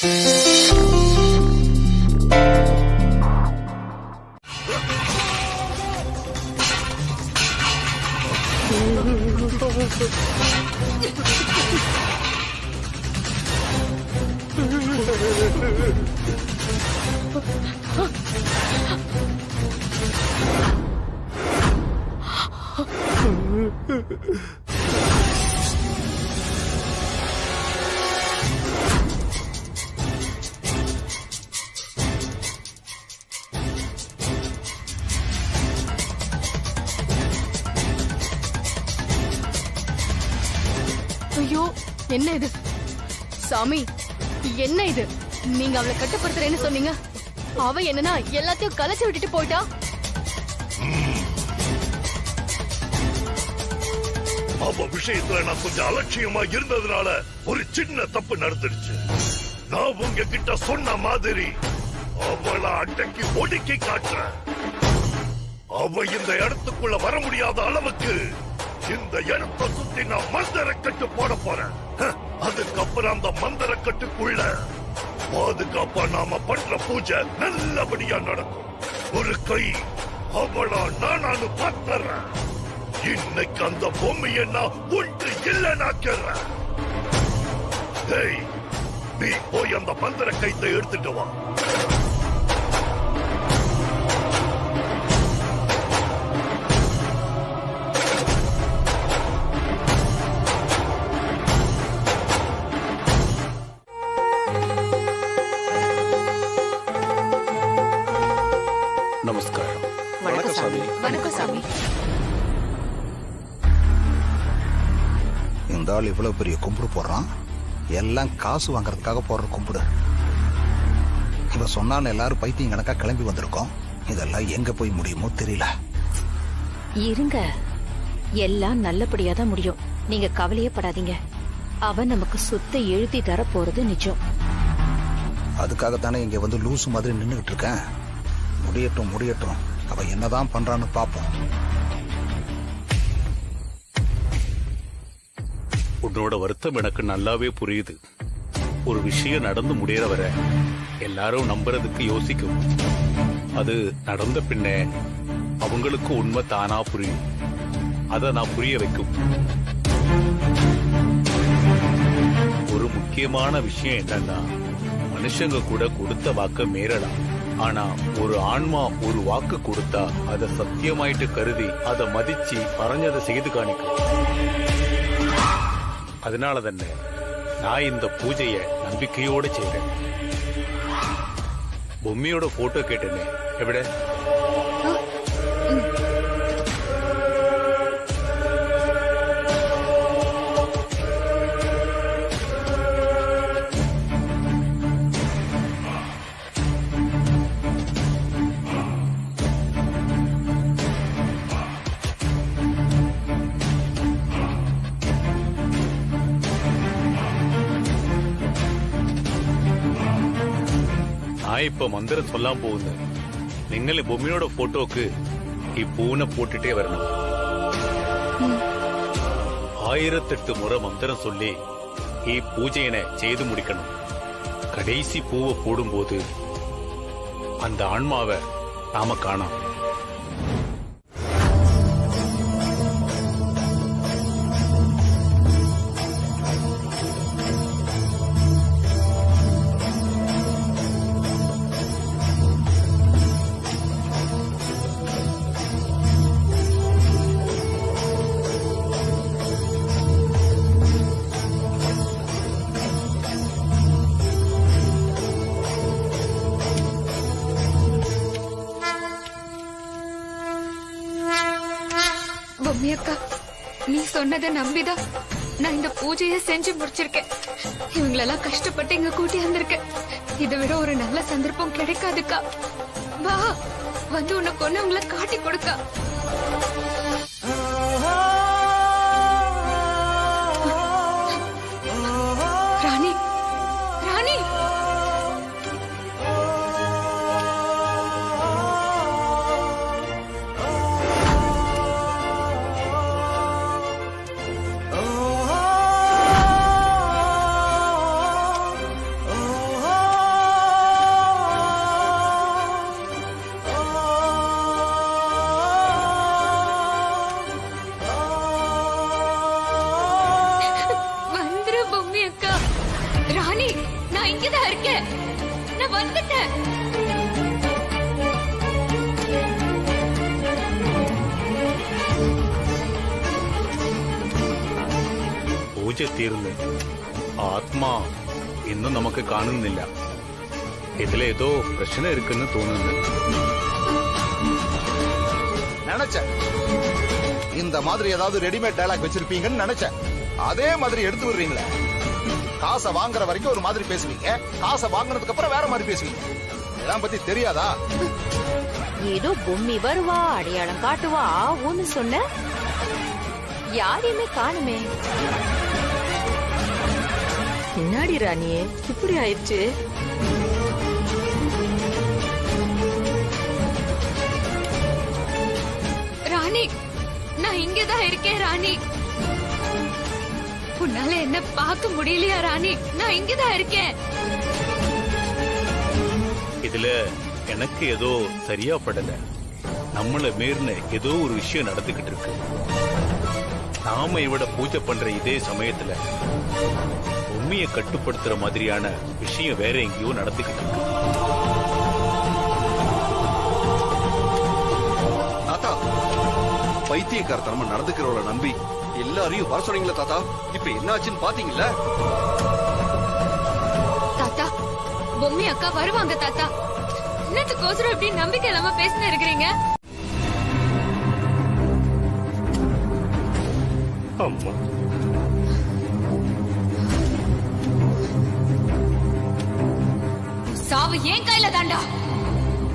ஐயோ, என்ன இது சாமி? என்ன இது? நீங்க அவளை கட்டுப்படுத்துறேன்னு சொன்னீங்க. அவ என்னன்னா எல்லாத்தையும் கலைச்சு விட்டுட்டு போயிட்டா. அவ விஷயத்துல நான் கொஞ்சம் அலட்சியமா இருந்ததுனால ஒரு சின்ன தப்பு நடந்துடுச்சு. நான் உங்ககிட்ட சொன்ன மாதிரி அவளை அடக்கி ஒடுக்கி காட்டுறேன். அவ இந்த இடத்துக்குள்ள வர முடியாத அளவுக்கு இந்த இடத்தை சுத்தி நான் மந்திரக்கட்டு போட போறேன். அதுக்கப்புறம் அந்த மந்திரக்கட்டுக்குள்ள பாதுகாப்பா நாம பண்ற பூஜை நல்லபடியா நடக்கும். ஒரு கை அவளா நானு பாத்துறேன். இன்னைக்கு அந்த பொம்மையை நான் ஒன்று இல்லைனாக்கிறேன். நீ போய் அந்த மந்திர கைத்தை எடுத்துட்டு வா. நமஸ்காரம். வணக்கம் சாமி. வணக்கம் சாமி. இந்த ஆள் இவ்வளவு பெரிய கும்பிடு போடுறான். எல்லாம் காசு வாங்கறதுக்காக போடுற கும்பிடு. இவ சொன்னாலும் எல்லாரும் பைத்தியம் கணக்கா கிளம்பி வந்திருக்கோம். இதெல்லாம் எங்க போய் முடியுமோ தெரியல. இருங்க, எல்லாம் நல்லபடியா தான் முடியும். நீங்க கவலையே படாதீங்க. அவன் நமக்கு சொத்தை எழுதி தர போறது நிஜம். அதுக்காகத்தானே இங்க வந்து லூசு மாதிரி நின்னுகிட்டு இருக்கேன். முடியட்டும் முடியட்டும், அவ என்னதான் பண்றான்னு பாப்போம். உன்னோட வருத்தம் எனக்கு நல்லாவே புரியுது. ஒரு விஷயம் நடந்து முடியற வர எல்லாரும் நம்புறதுக்கு யோசிக்கும். அது நடந்த பின்னே அவங்களுக்கு உண்மை தானா புரியும். அத நான் புரிய வைக்கும். ஒரு முக்கியமான விஷயம் என்னன்னா, மனுஷங்க கூட கொடுத்த வாக்க மீறலாம். ஆனா ஒரு ஆன்மா ஒரு வாக்கு கொடுத்தா அத சத்தியமாயிட்டு கருதி அதை மதிச்சு பறஞ்சதை செய்து காணிக்கும். அதனால தானே நான் இந்த பூஜைய நம்பிக்கையோட செய்றேன். பொம்மையோட போட்டோ கேட்டேனே, எவிட? நான் இப்ப மந்திரம் சொல்லாம போகுது. നിങ്ങൾ பொம்மையோட போட்டோக்கு ഈ പൂനെ போட்டுட்டே வரணும். 1008 முறை மந்திரம் சொல்லி ഈ பூஜையினை செய்து முடிக்கணும். கடைசி பூவை போடும்போது அந்த ஆன்மாவை நாம காணோம். பொம்மையக்கா, நீ சொன்னதை நம்பிதான் நான் இந்த பூஜையை செஞ்சு முடிச்சிருக்கேன். இவங்களெல்லாம் கஷ்டப்பட்டு இங்க கூட்டி வந்திருக்கேன். இதை விட ஒரு நல்ல சந்தர்ப்பம் கிடைக்காதுக்கா. வா, வந்து உன்னை கொன்னவங்களை காட்டி கொடுக்கா. ராணி, ராணி, ராணி, நான் இங்கதான் இருக்கேன். நான் வந்துட்டேன். പൂജ തീർന്ന് ആത്മാ ഇന്നും നമുക്ക് കാണുന്നില്ല. ഇതിലേതോ പ്രശ്നം ഇരിക്കുന്നു തോന്നുന്നു. நினைச்சேன் இந்த மாதிரி ஏதாவது ரெடிமேட் டயலாக் வச்சிருப்பீங்கன்னு நினைச்சேன். அதே மாதிரி எடுத்து விடுறீங்களே. காசை வாங்குற வரைக்கும் ஒரு மாதிரி பேசுவீங்க, காசை வாங்குனதுக்கு அப்புறம் வேற மாதிரி பேசுவீங்க. இதெல்லாம் பத்தி தெரியாதா? ஏதோ பொம்மி வருவா, அடையாளம் காட்டுவா, ஆவுன்னு சொன்ன யாரையுமே காணுமே. பின்னாடி ராணியே இப்படி ஆயிடுச்சு. ராணி, நான் இங்கதான் இருக்கேன் ராணி. உன்னால என்ன பார்க்க முடியலையா ராணி? நான் இங்கதான் இருக்கேன். இதுல எனக்கு ஏதோ சரியா படல. நம்மள மீறின ஏதோ ஒரு விஷயம் நடந்துகிட்டு இருக்கு. நாம இவட பூஜை பண்ற இதே சமயத்துல உண்மையை கட்டுப்படுத்துற மாதிரியான விஷயம் வேற எங்கேயோ நடந்துகிட்டு இருக்கு. தாத்தா, பைத்தியக்காரத்தனமா நடந்துக்கிறவள நம்பி எல்லாரையும் வர சொன்னீங்களா தாத்தா? இப்ப என்ன ஆச்சுன்னு பாத்தீங்களா? தாத்தா, பொம்மி அக்கா வருவாங்க தாத்தா. என்னத்துக்கோசரம் இப்படி நம்பிக்கை இல்லாம பேசிட்டு இருக்கிறீங்க? அம்மா, சாவு ஏன் கையில தாண்டா.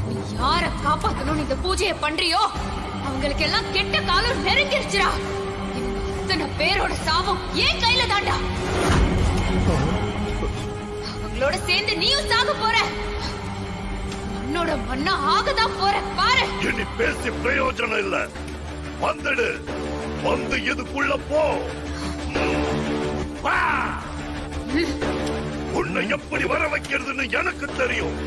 நீ யார காப்பாத்தணும்னு இந்த பூஜையை பண்றியோ அவங்களுக்கு எல்லாம் கெட்ட காலம் நெருங்கிருச்சுடா. இத்தனை பேரோட சாவும் ஏன் கையில தாண்டா. அவங்களோட சேர்ந்து நீயும் சாக போற. மண்ணோட மண்ணா ஆகதான் போற பாரு. இனி பேசி பிரயோஜனம் இல்ல. வந்துடு, வந்து இதுக்குள்ள போ. வா. உன்னை எப்படி வர வைக்கிறதுன்னு எனக்கு தெரியும்.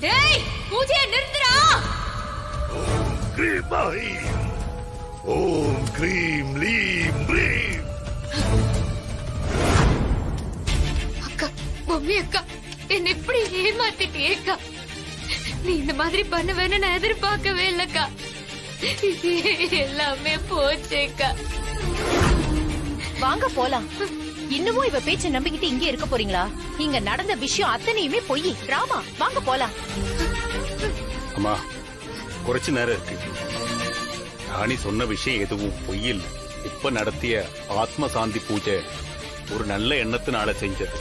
டேய், பூஜையை நிறுத்துடா. ஓம் கிரீம் லீம் ரீம். அக்கா, பொம்மி அக்கா, என்ன இப்படி ஏமாத்திட்டியேக்கா. நீ இந்த மாதிரி பண்ணுவேன்னு நான் எதிர்பார்க்கவே இல்லக்கா. எல்லாமே போச்சேக்கா. வாங்க போலாம். இன்னமும் இவ பேச்ச நம்பிக்கிட்டு இங்கே இருக்க போறீங்களா? இங்க நடந்த விஷயம் அத்தனையுமே பொய், டிராமா. வாங்க போலாம். அம்மா, குறைச்சு நேரம் இருக்கு. ராணி சொன்ன விஷயம் எதுவும் பொய்யில். இப்ப நடத்திய ஆத்ம சாந்தி பூஜை ஒரு நல்ல எண்ணத்தினால செஞ்சது.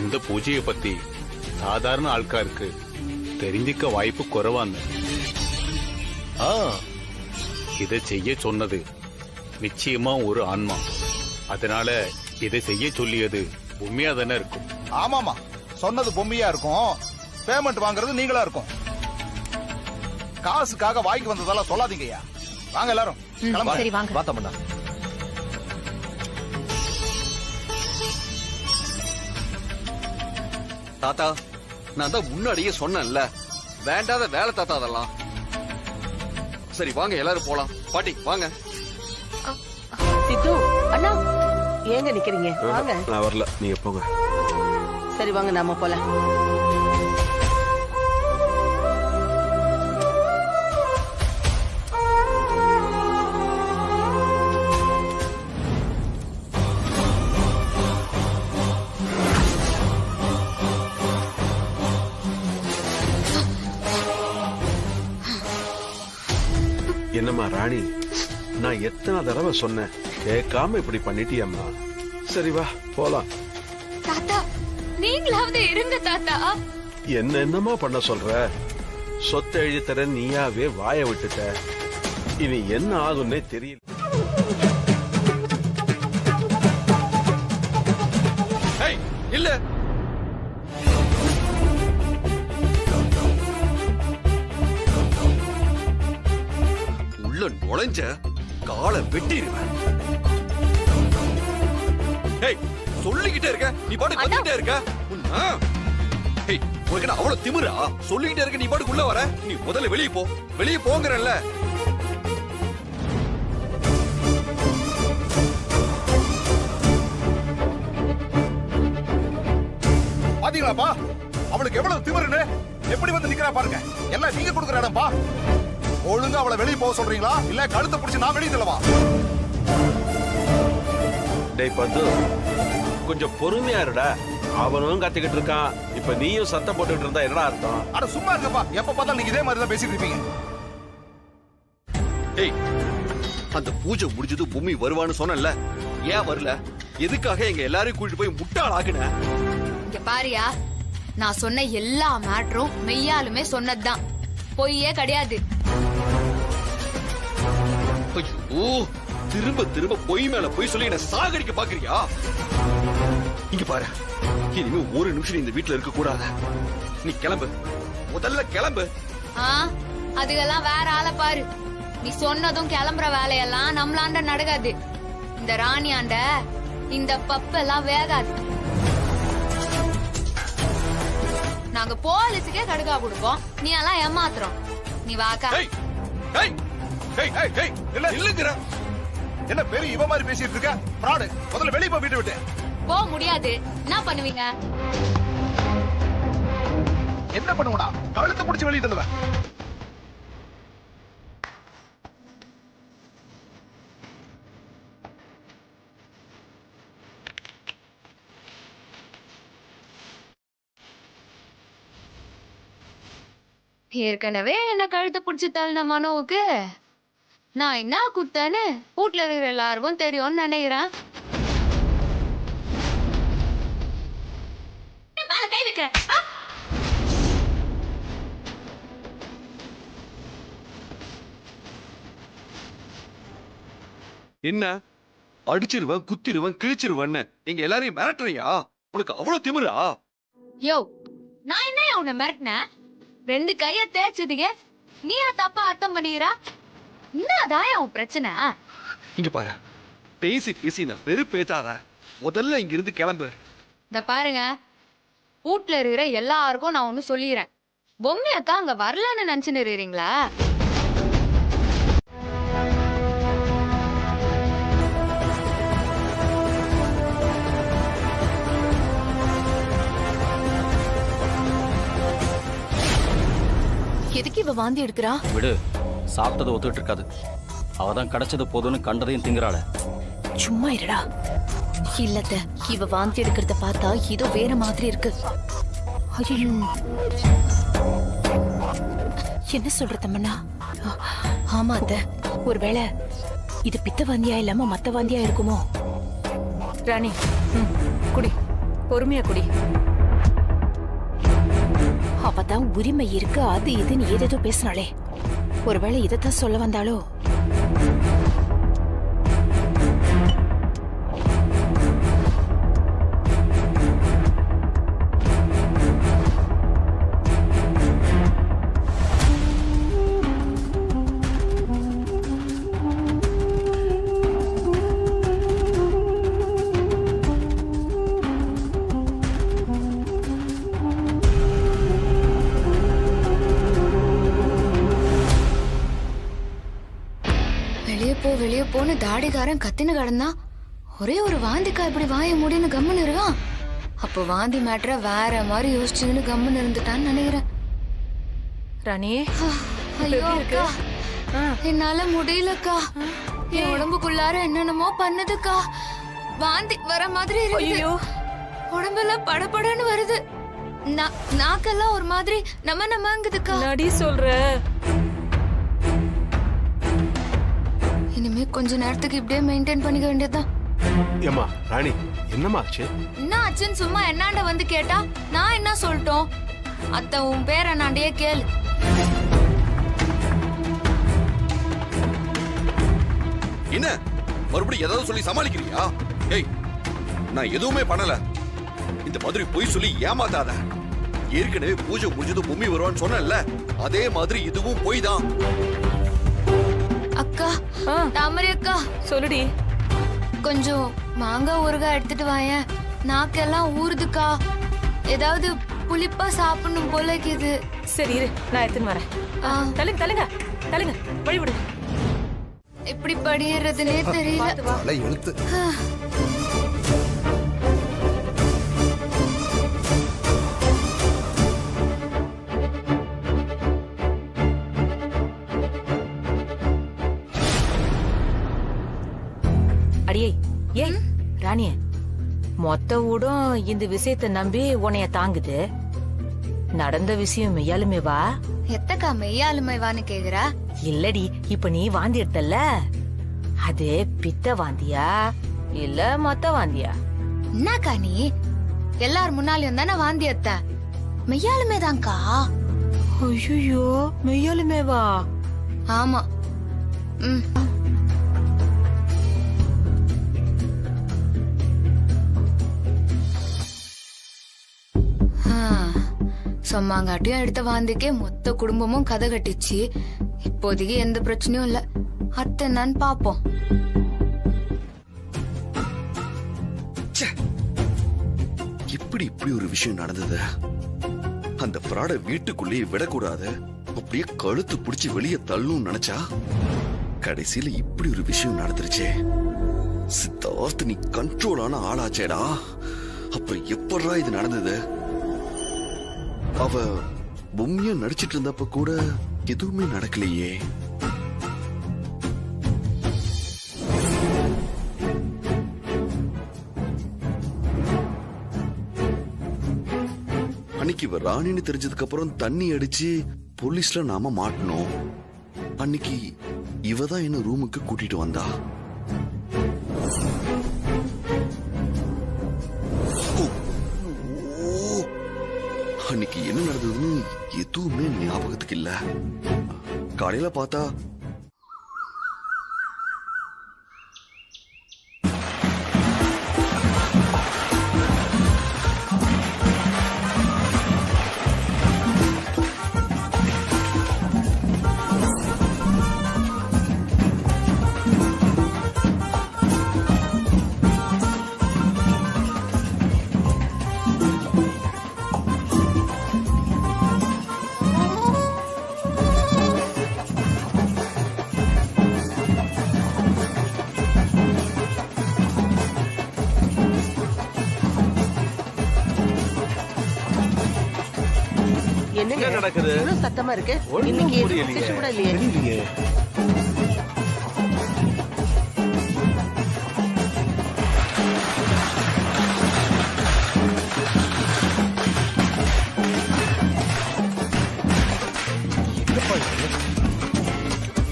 இந்த பூஜையை பத்தி சாதாரண ஆட்காருக்கு தெரிஞ்சிக்க வாய்ப்பு குறைவான்னு. இதை செய்ய சொன்னது நிச்சயமா ஒரு ஆன்மா. அதனால இதை செய்ய சொல்லியது உண்மையா தானே இருக்கும். ஆமாமா, சொன்னது பொம்மையா இருக்கும், பேமெண்ட் வாங்குறது நீங்களா இருக்கும். காசுக்காக வாங்கி வந்ததெல்லாம் சொல்லாதீங்கய்யா. வாங்க எல்லாரும் கிளம்புங்க. சரி வாங்க. பாத்தமண்ணா, தாத்தா, நான் தான் முன்னாடியே சொன்னேன்ல, வேண்டாத வேலை தாத்தா அதெல்லாம். சரி வாங்க எல்லாரும் போலாம். பாட்டி வாங்க. சித்து அண்ணா, ஏங்க நிக்கிறீங்க? வாங்க. நான் வரல, நீங்க போங்க. சரி வாங்க, நாம போலாம். என்னம்மா ராணி, நான் எத்தனை தடவை சொன்னேன், கேட்காம இப்படி பண்ணிட்டியம்மா. சரி வா போலாம். தாத்தா, நீங்களாவது இருங்க தாத்தா. என்னமா பண்ண சொல்ற? சொத்தை எழுதி தர நீயாவே வாய விட்டுட்ட. இனி என்ன ஆகும்னே தெரியல. இல்ல, உள்ள நுழைஞ்ச காலை வெட்டிடுவேன். ஏய் சொல்லிக்கிட்டே இருக்க நீ பாட்டுக்கு வந்துட்டே இருக்க ஏய் உனக்கு என்ன அவ்வளவு திமிரா சொல்லிக்கிட்டே இருக்க நீ பாட்டுக்கு உள்ள வர நீ முதல்ல வெளியே போங்கறல்ல பாத்தீங்களாப்பா அவளுக்கு எவ்வளவு திமிருன்னு எப்படி வந்து நிக்கிறா பாருங்க எல்லாம் நீங்க கொடுக்குற இடம்பா ஒழுங்கா அவளை வெளியே போக சொல்றீங்களா இல்ல கழுத்தை பிடிச்சு நான் வெளியே தள்ளவா டேய் பந்து கொஞ்சம் பொறுமையா இருடா அவனும் கத்திக்கிட்டு இருக்கான் இப்ப நீயும் சத்தம் போட்டுட்டு இருந்தா என்னடா அர்த்தம் அட சும்மா இருக்கப்பா எப்ப பார்த்தாலும் நீங்க இதே மாதிரி தான் பேசிட்டு இருப்பீங்க ஏய் அந்த பூஜை முடிஞ்சது பூமி வருவான்னு சொன்னல ஏன் வரல எதுக்காக எங்க எல்லாரையும் கூட்டிட்டு போய் முட்டாள் ஆக்குன இங்க பாரியா நான் சொன்ன எல்லா மேட்டரும் மெய்யாலுமே சொன்னதுதான் பொய்யே கிடையாது ஐயோ திரும்ப திரும்ப பொய் மேல பொய் சொல்லி என்ன சாகடிக்க பாக்குறியா இங்க பாரு இனிமே ஒரு நிமிஷம் இந்த வீட்டுல இருக்க கூடாது நீ கிளம்பு முதல்ல கிளம்பு அதுக்கெல்லாம் வேற ஆளை பாரு நீ சொன்னதும் கிளம்புற வேலையெல்லாம் நம்மளாண்ட நடக்காது இந்த ராணியாண்ட இந்த பப்பெல்லாம் வேகாது நாங்க போலீஸுக்கே கடுக்கா கொடுப்போம் நீ எல்லாம் ஏமாத்துறோம் நீ வாக்கா இல்லங்கற என்ன பெரிய இவ மாதிரி பேசிட்டு இருக்க பிராடு முதல்ல வெளிய போ வீட்டை விட்டு போக முடியாது என்ன பண்ணுவீங்க என்ன பண்ணுவடா கழுத்தை பிடிச்சு வெளிய தள்ளுவேன் ஏற்கனவே என்ன கழுத்தை பிடிச்சி தள்ளின மனோவுக்கு நான் என்ன குத்தேன்னு வீட்டுல இருக்கிற எல்லாருக்கும் தெரியும்னு நினைக்கிறேன் கை வைக்க என்ன அடிச்சிருவன் குத்திருவன் கிழிச்சிருவன்னு எங்க எல்லாரையும் மிரட்டுறியா உனக்கு அவ்வளவு திமிரா யோ நான் என்ன உன்னை மிரட்டினேன் 2 கைய தேய்ச்சதுக்கு நீ தப்பா அர்த்தம் பண்ணிக்கிறா என்னதான் உன் பிரச்சனை இங்க பாரு பேசி பேசி நான் வெறுப்பேத்தாத முதல்ல இங்க இருந்து கிளம்பு இந்த பாருங்க வீட்டுல இருக்கிற எல்லாருக்கும் நான் ஒண்ணு சொல்லிடுறேன் பொம்மை அக்கா அங்க வரலன்னு நினைச்சுன்னு இருக்கீங்களா எதுக்கு இவ வாந்தி எடுக்கிறா விடு சாப்பிட்டது ஒத்துட்டு இருக்காது அவதான் கிடைச்சது போதும்னு கண்டதையும் திங்குறாள சும்மா இருடா இல்லத்த இவ வாந்தி எடுக்கிறத பார்த்தா ஏதோ வேற மாதிரி இருக்கு ஐயோ என்ன சொல்ற தம்மண்ணா ஆமா அத்த ஒருவேளை இது பித்த வாந்தியா இல்லாம மத்த வாந்தியா இருக்குமோ ராணி குடி பொறுமையா குடி அவதான் உரிமை இருக்கு அது இதுன்னு ஏதேதோ பேசினாளே ஒருவேளை இதைத்தான் சொல்ல வந்தாளோ வெளியே போன்னு தாடிக்காரன் கத்தின்னு கிடந்தா ஒரே ஒரு வாந்திக்கா இப்படி வாய முடின்னு கம்முன்னு இருக்கான் அப்போ வாந்தி மேட்ர வேற மாதிரி யோசிச்சுன்னு கம்முன்னு இருந்துட்டான்னு நினைக்கிறேன் ராணி ஐயோ அக்கா என்னால முடியலக்கா என் உடம்புக்குள்ளார என்னென்னமோ பண்ணுதுக்கா வாந்தி வர மாதிரி இருக்கு உடம்பெல்லாம் படபடன்னு வருது நாக்கெல்லாம் ஒரு மாதிரி நமங்குதுக்கா நடி சொல்ற இனிமே கொஞ்ச நேரத்துக்கு இப்படியே மெயின்டைன் பண்ணிக்க வேண்டியதுதான் ஏமா ராணி என்னமா ஆச்சு என்ன ஆச்சுன்னு சும்மா என்னாண்ட வந்து கேட்டா நான் என்ன சொல்லிட்டோம் அத்தை உன் பேர் என்னாண்டையே கேளு என்ன மறுபடியும் ஏதாவது சொல்லி சமாளிக்கிறியா ஏய் நான் எதுவுமே பண்ணல இந்த மாதிரி பொய் சொல்லி ஏமாத்தாத ஏற்கனவே பூஜை முடிஞ்சது பூமி வருவான்னு சொன்னல அதே மாதிரி இதுவும் பொய் தான் அக்கா தாமரை அக்கா சொல்லுடி கொஞ்சம் மாங்காய் ஊறுகாய் எடுத்துட்டு வாயேன். நாக்கெல்லாம் ஊறுதுக்கா. ஏதாவது புளிப்பா சாப்பிடணும் போல இருக்குது. சரி இரு, நான் எடுத்துன்னு வரேன். தள்ளுங்க தள்ளுங்க தள்ளுங்க, வழி விடு. எப்படி படியறதுனே தெரியல. தலை எழுத்து. அடியே ஏன் ராணியே, மொத்த ஊடும் இந்த விஷயத்தை நம்பி உன்னைய தாங்குது. நடந்த விஷயம் மெய்யாலுமே வா? எத்தக்கா மெய்யாலுமைவான்னு கேக்குறா? இல்லடி, இப்ப நீ வாந்தி எடுத்தல்ல, அது பித்த வாந்தியா இல்ல மொத்த வாந்தியா? என்னக்கா நீ எல்லார் முன்னாலையும் தானே வாந்தி எடுத்த? மெய்யாலுமே தான்க்கா. ஐயோ, மெய்யாலுமே வா? ஆமா. சொம்மாங்காட்டியும் எடுத்த வாந்திக்கே மொத்த குடும்பமும் கதை கட்டிச்சு. இப்போதைக்கு எந்த பிரச்சனையும் இல்ல. அத்தை என்னன்னு பாப்போம். இப்படி ஒரு விஷயம் நடந்தது. அந்த பிராட வீட்டுக்குள்ளேயே விடக்கூடாது, அப்படியே கழுத்து பிடிச்சி வெளியே தள்ளணும் நினைச்சா கடைசியில இப்படி ஒரு விஷயம் நடந்துருச்சே. சித்தார்த், நீ கண்ட்ரோலான ஆளாச்சேடா. அப்புறம் எப்படா இது நடந்தது? அவ பொம்மையா நடிச்சிட்டு இருந்தப்ப கூட எதுவுமே நடக்கலையே. அன்னைக்கு இவ ராணின்னு தெரிஞ்சதுக்கு அப்புறம் தண்ணி அடிச்சு போலீஸ்ல நாம மாட்டணும். அன்னைக்கு இவதான் என்ன ரூமுக்கு கூட்டிட்டு வந்தா. அன்னைக்கு என்ன நடந்ததுன்னு எதுவுமே ஞாபகத்துக்கு இல்ல. காலையில பார்த்தா என்னங்க நடக்குது? இவ்வளவு சத்தமா இருக்கு. ஒண்ணும் இன்னைக்கு எதுவும் புரியலையே. விசேஷம் கூட இல்லையே. தெரியலையே.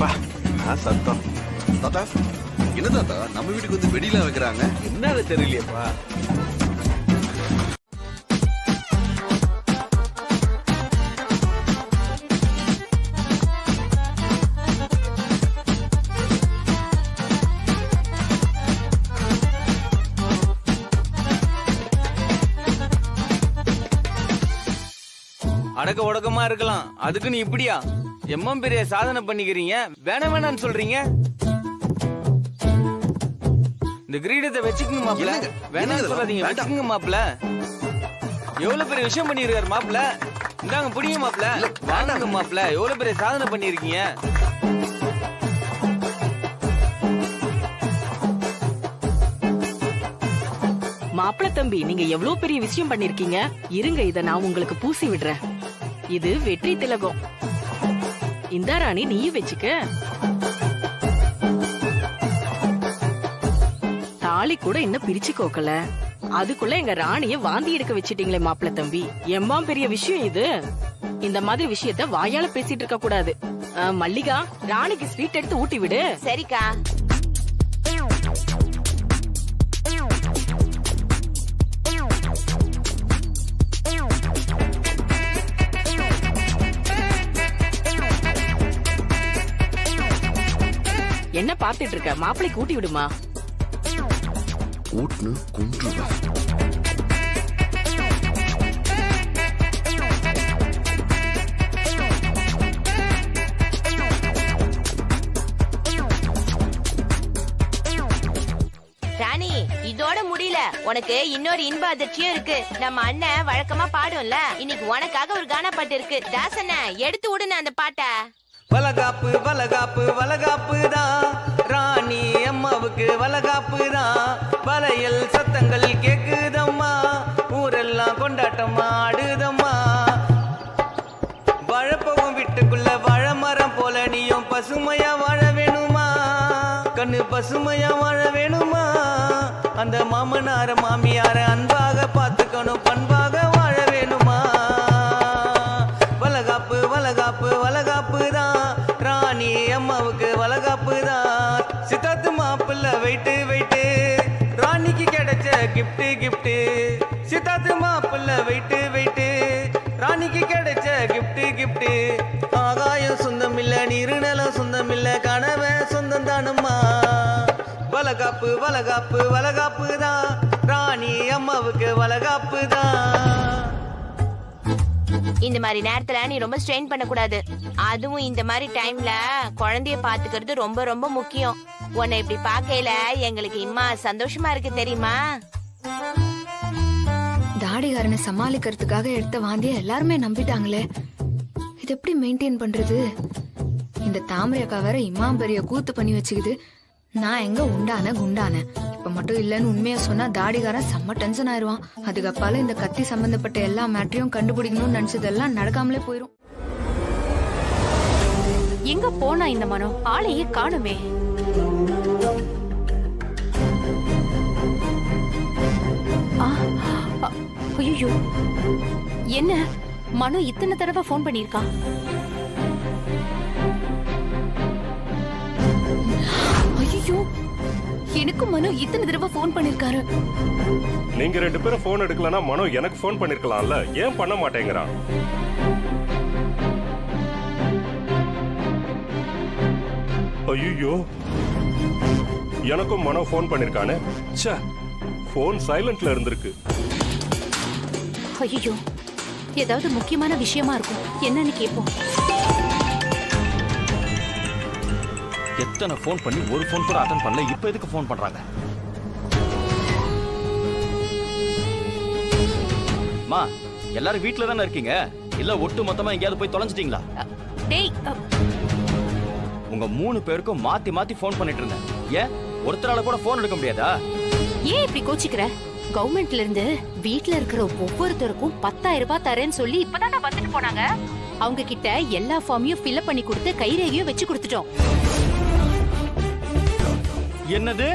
பா, நான் சத்தம். தாத்தா, என்ன தாத்தா நம்ம வீட்டுக்கு வந்து வெடிலாம் வைக்கிறாங்க? என்னன்னு தெரியலையேப்பா. அடக்க உடக்கமா இருக்கலாம், அதுக்கு நீ இப்படியா எம்மம் பெரிய சாதனை பண்ணிக்கிறீங்க? வேணான்னு சொல்றீங்க. இந்த கிரீடத்தை வச்சுக்கங்க மாப்பிள்ள. வேணாம்னு சொல்லாதீங்க, வச்சுக்கங்க மாப்பிள்ள. எவ்வளவு பெரிய விஷயம் பண்ணிருக்காரு மாப்பிள்ள. இந்தாங்க புடிங்க மாப்பிள்ள. வாங்க மாப்பிள்ள, எவ்வளவு பெரிய சாதனை பண்ணிருக்கீங்க. மாப்பிள்ள தம்பி, நீங்க எவ்வளவு பெரிய விஷயம் பண்ணிருக்கீங்க. இருங்க, இத நான் உங்களுக்கு பூசி விடுறேன். இது வெற்றி திலகம். இந்த ராணி நீயும் வச்சுக்க. தாலி கூட இன்னும் பிரிச்சு கோக்கல, அதுக்குள்ள எங்க ராணிய வாந்தி எடுக்க வச்சிட்டீங்களே மாப்பிள்ள தம்பி. எம்மா பெரிய விஷயம் இது. இந்த மாதிரி விஷயத்த வாயால பேசிட்டு இருக்க கூடாது. மல்லிகா, ராணிக்கு ஸ்வீட் எடுத்து ஊட்டி விடு. சரிக்கா. என்ன பாத்துட்டு இருக்க? மாப்பிள்ளைக்கு ஊட்டி விடுமா. ஊட்டுன்னு கொன்றுவேன். ராணி, இதோ முடியல. உனக்கு இன்னொரு இன்ப அதிர்ச்சியும் இருக்கு. நம்ம அண்ணன் வழக்கமா பாடும்ல, இன்னைக்கு உனக்காக ஒரு கானா பாட்டு இருக்கு. தாசண்ண எடுத்து விடுன அந்த பாட்டை. வளகாப்பு வளகாப்பு வளகாப்பு தான், ராணி அம்மாவுக்கு வளகாப்பு தான். வளையல் சத்தங்கள் கேக்குதம்மா, ஊரெல்லாம் கொண்டாட்டமா ஆடுதம்மா. வாழப்போகும் வீட்டுக்குள்ள வாழமரம் போல நீயும் பசுமையா வாழ வேணுமா, கண்ணு பசுமையா வாழ வேணுமா. அந்த மாமனார மாமியார அன்பாக பார்த்துக்கணும், பண்பாக வாழ வேணுமா. வளகாப்பு வளகாப்பு வளகாப்பு தான், ராணி அம்மாவுக்கு வளகாப்பு தான். சித்தாத்து மாப்பிள்ள வெயிட்டு வெயிட்டு, ராணிக்கு கிடைச்ச கிஃப்ட் கிஃப்ட். சித்தாத்து மாப்பிள்ள வெயிட்டு வெயிட்டு, ராணிக்கு கிடைச்ச கிஃப்ட் கிஃப்ட். ஆகாயம் சொந்தம் இல்ல, நீருநலம் சொந்தம் இல்ல, கனவே சொந்தம் தானம்மா. வளகாப்பு வளகாப்பு வளகாப்பு தான், ராணி அம்மாவுக்கு வளகாப்பு தான். இந்த மாதிரி நேரத்துல நீ ரொம்ப ஸ்ட்ரெயின் பண்ண கூடாது. அதுவும் இந்த மாதிரி டைம்ல குழந்தைய பாத்துக்கிறது ரொம்ப ரொம்ப முக்கியம். உன்னை இப்படி பாக்கையில எங்களுக்கு இம்மா சந்தோஷமா இருக்கு தெரியுமா. தாடிகாரனை சமாளிக்கிறதுக்காக எடுத்த வாந்திய எல்லாருமே நம்பிட்டாங்களே, இது எப்படி மெயின்டைன் பண்றது? இந்த தாமரை அக்கா வேற இம்மாம் பெரிய கூத்து பண்ணி வச்சுக்குது. நான் எங்க உண்டான குண்டான இப்ப மட்டும் இல்லன்னு உண்மையா சொன்னா தாடிகாரன் செம்ம டென்ஷன் ஆயிருவான். அதுக்கப்பால இந்த கத்தி சம்பந்தப்பட்ட எல்லா மேட்டரையும் கண்டுபிடிக்கணும்னு நினைச்சதெல்லாம் நடக்காமலே போயிரும். எங்க போனா இந்த மனோ? ஆளையே காணுமே. ஐயோ, என்ன மனோ இத்தனை தடவை போன் பண்ணிருக்கான்? ஐயோ, எனக்கு மனோ இத்தனை தடவை போன் பண்ணிருக்காரு. நீங்க ரெண்டு பேரும் போன் எடுக்கலனா மனோ எனக்கு போன் பண்ணிருக்கலாம்ல, ஏன் பண்ண மாட்டேங்கிறான்? ஐயோ, எனக்கும் மனோ போன் பண்ணிருக்கானே. ச்சே, போன் சைலண்ட்ல இருந்திருக்கு. ஐயோ, ஏதாவது முக்கியமான விஷயமா இருக்கும், என்னன்னு கேட்போம். எத்தனை போன் பண்ணி ஒரு போன் கூட அட்டெண்ட் பண்ணல, இப்ப எதுக்கு போன் பண்றாங்க? மா, எல்லாரும் வீட்ல தானே இருக்கீங்க? இல்ல ஒட்டு மொத்தமா எங்கயாவது போய் தொலைஞ்சிட்டீங்களா? டேய், உங்க 3 பேருக்கும் மாத்தி மாத்தி போன் பண்ணிட்டு இருந்தேன். ஏன் ஒருத்தரால கூட போன் எடுக்க முடியாதா? ஏன் இப்படி கோச்சிக்கிற? கவர்மெண்ட்ல இருந்து வீட்ல இருக்கிற ஒவ்வொருத்தருக்கும் 10,000 ரூபாய் தரேன்னு சொல்லி இப்பதான் வந்துட்டு போனாங்க. அவங்க கிட்ட எல்லா ஃபார்மையும் ஃபில்அப் பண்ணி கொடுத்து கைரேகையும் வச்சு கொடுத்துட்டோம். என்னது,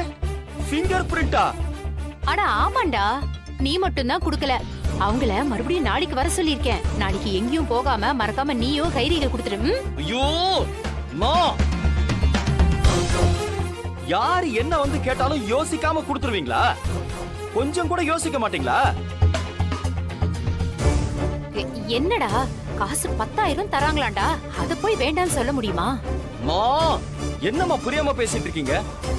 ஃபிங்கர் பிரிண்டா? அட ஆமாண்டா, நீ மட்டும் தான் குடுக்கல. அவங்கள மறுபடியும் நாளைக்கு வர சொல்லிருக்கேன். நாளைக்கு எங்கேயும் போகாம மறக்காம நீயும் கைரேகை கொடுத்துரு. ஐயோ மா, யாரு என்ன வந்து கேட்டாலும் யோசிக்காம கொடுத்துருவீங்களா? கொஞ்சம் கூட யோசிக்க மாட்டீங்களா? என்னடா, காசு 10,000 தராங்களாண்டா, அத போய் வேண்டான்னு சொல்ல முடியுமா? மா, என்னம்மா புரியாம பேசிட்டு இருக்கீங்க?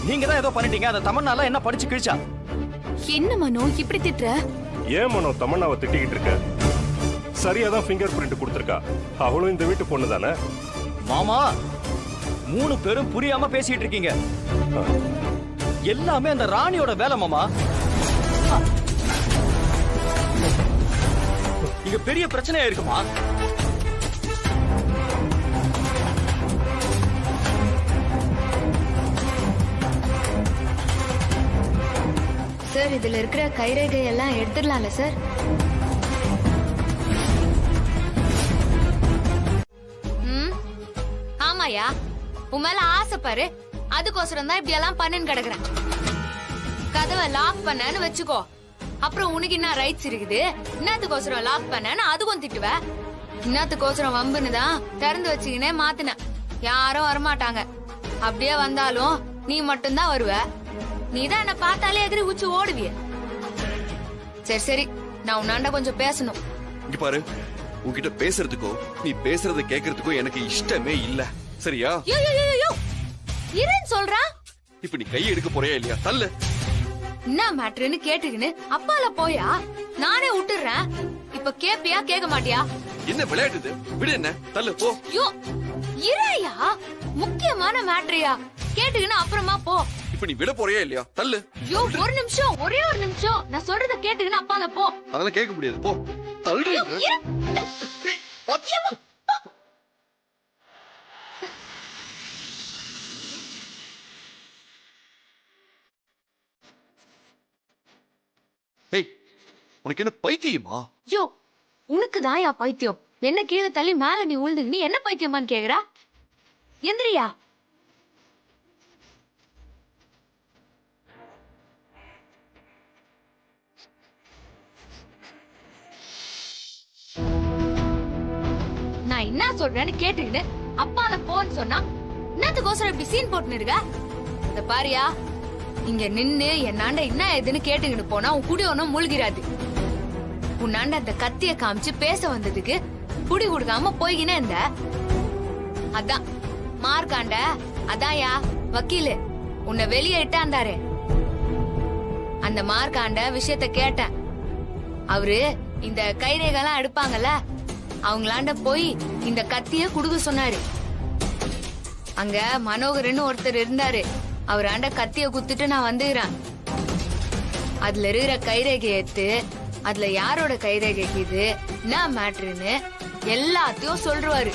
நீங்க தான் ஏதோ பண்ணிட்டீங்க, அந்த தமன்னால என்ன படிச்சு கிழிச்சா? என்ன மனோ இப்படி திட்டுற? ஏன் மனோ தமன்னாவை திட்டிக்கிட்டு இருக்க? சரியாதான் ஃபிங்கர் பிரிண்ட் கொடுத்திருக்கா. அவளும் இந்த வீட்டு பொண்ணு தானே. மாமா, 3 பேரும் புரியாம பேசிட்டு இருக்கீங்க. எல்லாமே அந்த ராணியோட வேலை மாமா. இங்க பெரிய பிரச்சனையா இருக்குமா? சார், இதுல இருக்கிற கைரேகை எல்லாம் எடுத்துடலாம்ல சார்? ஆமாயா, உன் மேல ஆசைப்பாரு, அதுக்கோசரம் தான் இப்படி எல்லாம் பண்ணுன்னு கிடக்குறேன். கதவை லாக் பண்ணன்னு வச்சுக்கோ, அப்புறம் உனக்கு என்ன ரைட்ஸ் இருக்குது? இன்னத்துக்கோசரம் லாக் பண்ணன்னு அதுக்கும் திட்டுவ. இன்னத்துக்கோசரம் வம்புன்னு தான் திறந்து வச்சுக்கினே மாத்தின. யாரும் வரமாட்டாங்க. அப்படியே வந்தாலும் நீ மட்டும்தான் வருவ. நீதான் என்ன பார்த்தாலே எதிரி உச்சி ஓடுவிய. சரி சரி, நான் உன்னாண்ட கொஞ்சம் பேசணும். இங்க பாரு, உன்கிட்ட பேசுறதுக்கோ நீ பேசுறத கேக்குறதுக்கோ எனக்கு இஷ்டமே இல்ல, சரியா? இருன்னு சொல்றேன். இப்ப நீ கை எடுக்க போறியா இல்லையா? தள்ளு. என்ன மேட்ருன்னு கேட்டுக்கின்னு அப்பால போயா? நானே விட்டுறேன். இப்ப கேப்பியா கேட்க மாட்டியா? என்ன விளையாட்டுது? விடு, என்ன தள்ளு போ. இறையா, முக்கியமான மேட்ரியா, கேட்டுக்கின்னு அப்புறமா போ. இப்ப நீ விட போறியா இல்லையா? தள்ளு. ஐயோ ஒரு நிமிஷம், ஒரே ஒரு நிமிஷம். நான் சொல்றத கேட்டுக்கின்னு அப்பால போ. அதெல்லாம் கேட்க முடியாது. போ. தள்ளு. ஏய், உனக்கு என்ன பைத்தியமா? ஐயோ உனக்கு தான் யா பைத்தியம். என்ன கீழே தள்ளி மேல நீ உழுந்து நீ என்ன பைத்தியமான்னு கேக்குறா? எந்திரியா. நான் என்ன சொல்றேன்னு கேட்டுக்கிட்டு அப்பால போன்னு சொன்னா என்னத்துக்கோசரம் இப்படி சீன் போட்டுன்னு இருக்க? இந்த பாரியா, இங்க நின்னு என்னாண்ட என்ன ஏதுன்னு கேட்டுக்கிட்டு போனா உன் குடி ஒன்னும் மூழ்கிறாது. உன்னாண்ட அந்த கத்திய காமிச்சு பேச வந்ததுக்கு புடி கொடுக்காம போய்கினே இருந்த. அதான் மார்க்காண்ட, அதான்யா வக்கீலு உன்னை வெளியே இட்டாண்டாரு. அந்த மார்க்காண்ட விஷயத்த கேட்டேன். அவரு இந்த கைரேகெல்லாம் எடுப்பாங்கல்ல, அவங்களாண்ட போய் இந்த கத்திய குடுக்க சொன்னாரு. அங்க மனோகர்னு ஒருத்தர் இருந்தாரு. அவராண்ட கத்திய குத்துட்டு நான் வந்துக்கிறேன். அதுல இருக்கிற கைரேகை எடுத்து அதுல யாரோட கைரேகைக்கு இது என்ன மேட்ருன்னு எல்லாத்தையும் சொல்றாரு.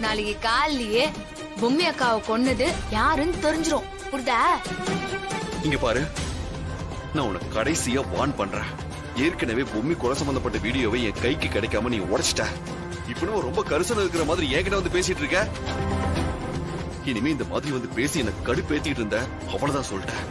நாளைக்கு காலையே பொம்மி அக்காவை கொன்னது யாருன்னு தெரிஞ்சிரும். புரியுதா? இங்க பாரு, நான் உனக்கு கடைசியா வார்ன் பண்றேன். ஏற்கனவே பொம்மி கொலை சம்பந்தப்பட்ட வீடியோவை என் கைக்கு கிடைக்காம நீ உடைச்சிட்ட. இப்ப ரொம்ப கரிசனம் இருக்கிற மாதிரி என்கிட்ட வந்து பேசிட்டு இருக்க. இனிமே இந்த மாதிரி வந்து பேசி எனக்கு கடுப்பேத்திட்டு இருந்த, அவ்வளவுதான் சொல்லிட்டேன்.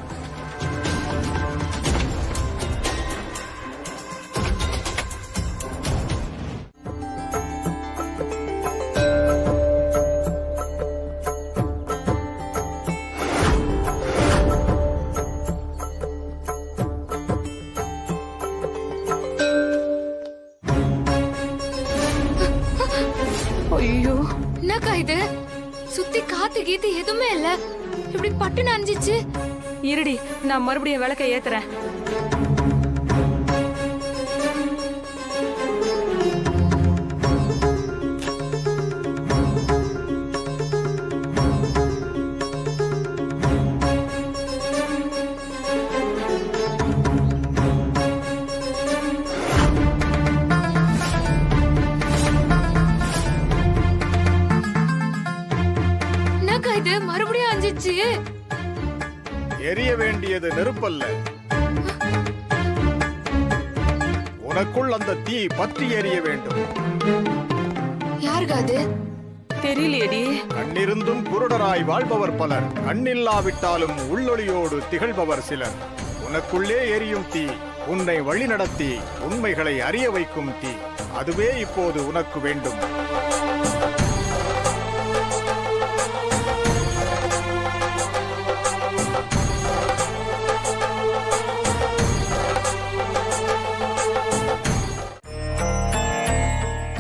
ஐயோ என்னக்கா இது? சுத்தி காத்து கீத்து எதுவுமே இல்ல, இப்படி பட்டு நனைஞ்சிச்சு. இருடி, நான் மறுபடியும் விளக்க ஏத்துறேன். இது மறுபடியும் அஞ்சிச்சு. எரிய வேண்டியது நெருப்பல்ல, உனக்குள் அந்த தீ பற்றி எரிய வேண்டும். யாருக்கா அது? தெரியலையேடி. கண்ணிருந்தும் குருடராய் வாழ்பவர் பலர், கண்ணில்லாவிட்டாலும் உள்ளொளியோடு திகழ்பவர் சிலர். உனக்குள்ளே எரியும் தீ உன்னை வழிநடத்தி உண்மைகளை அறிய வைக்கும் தீ. அதுவே இப்போது உனக்கு வேண்டும்.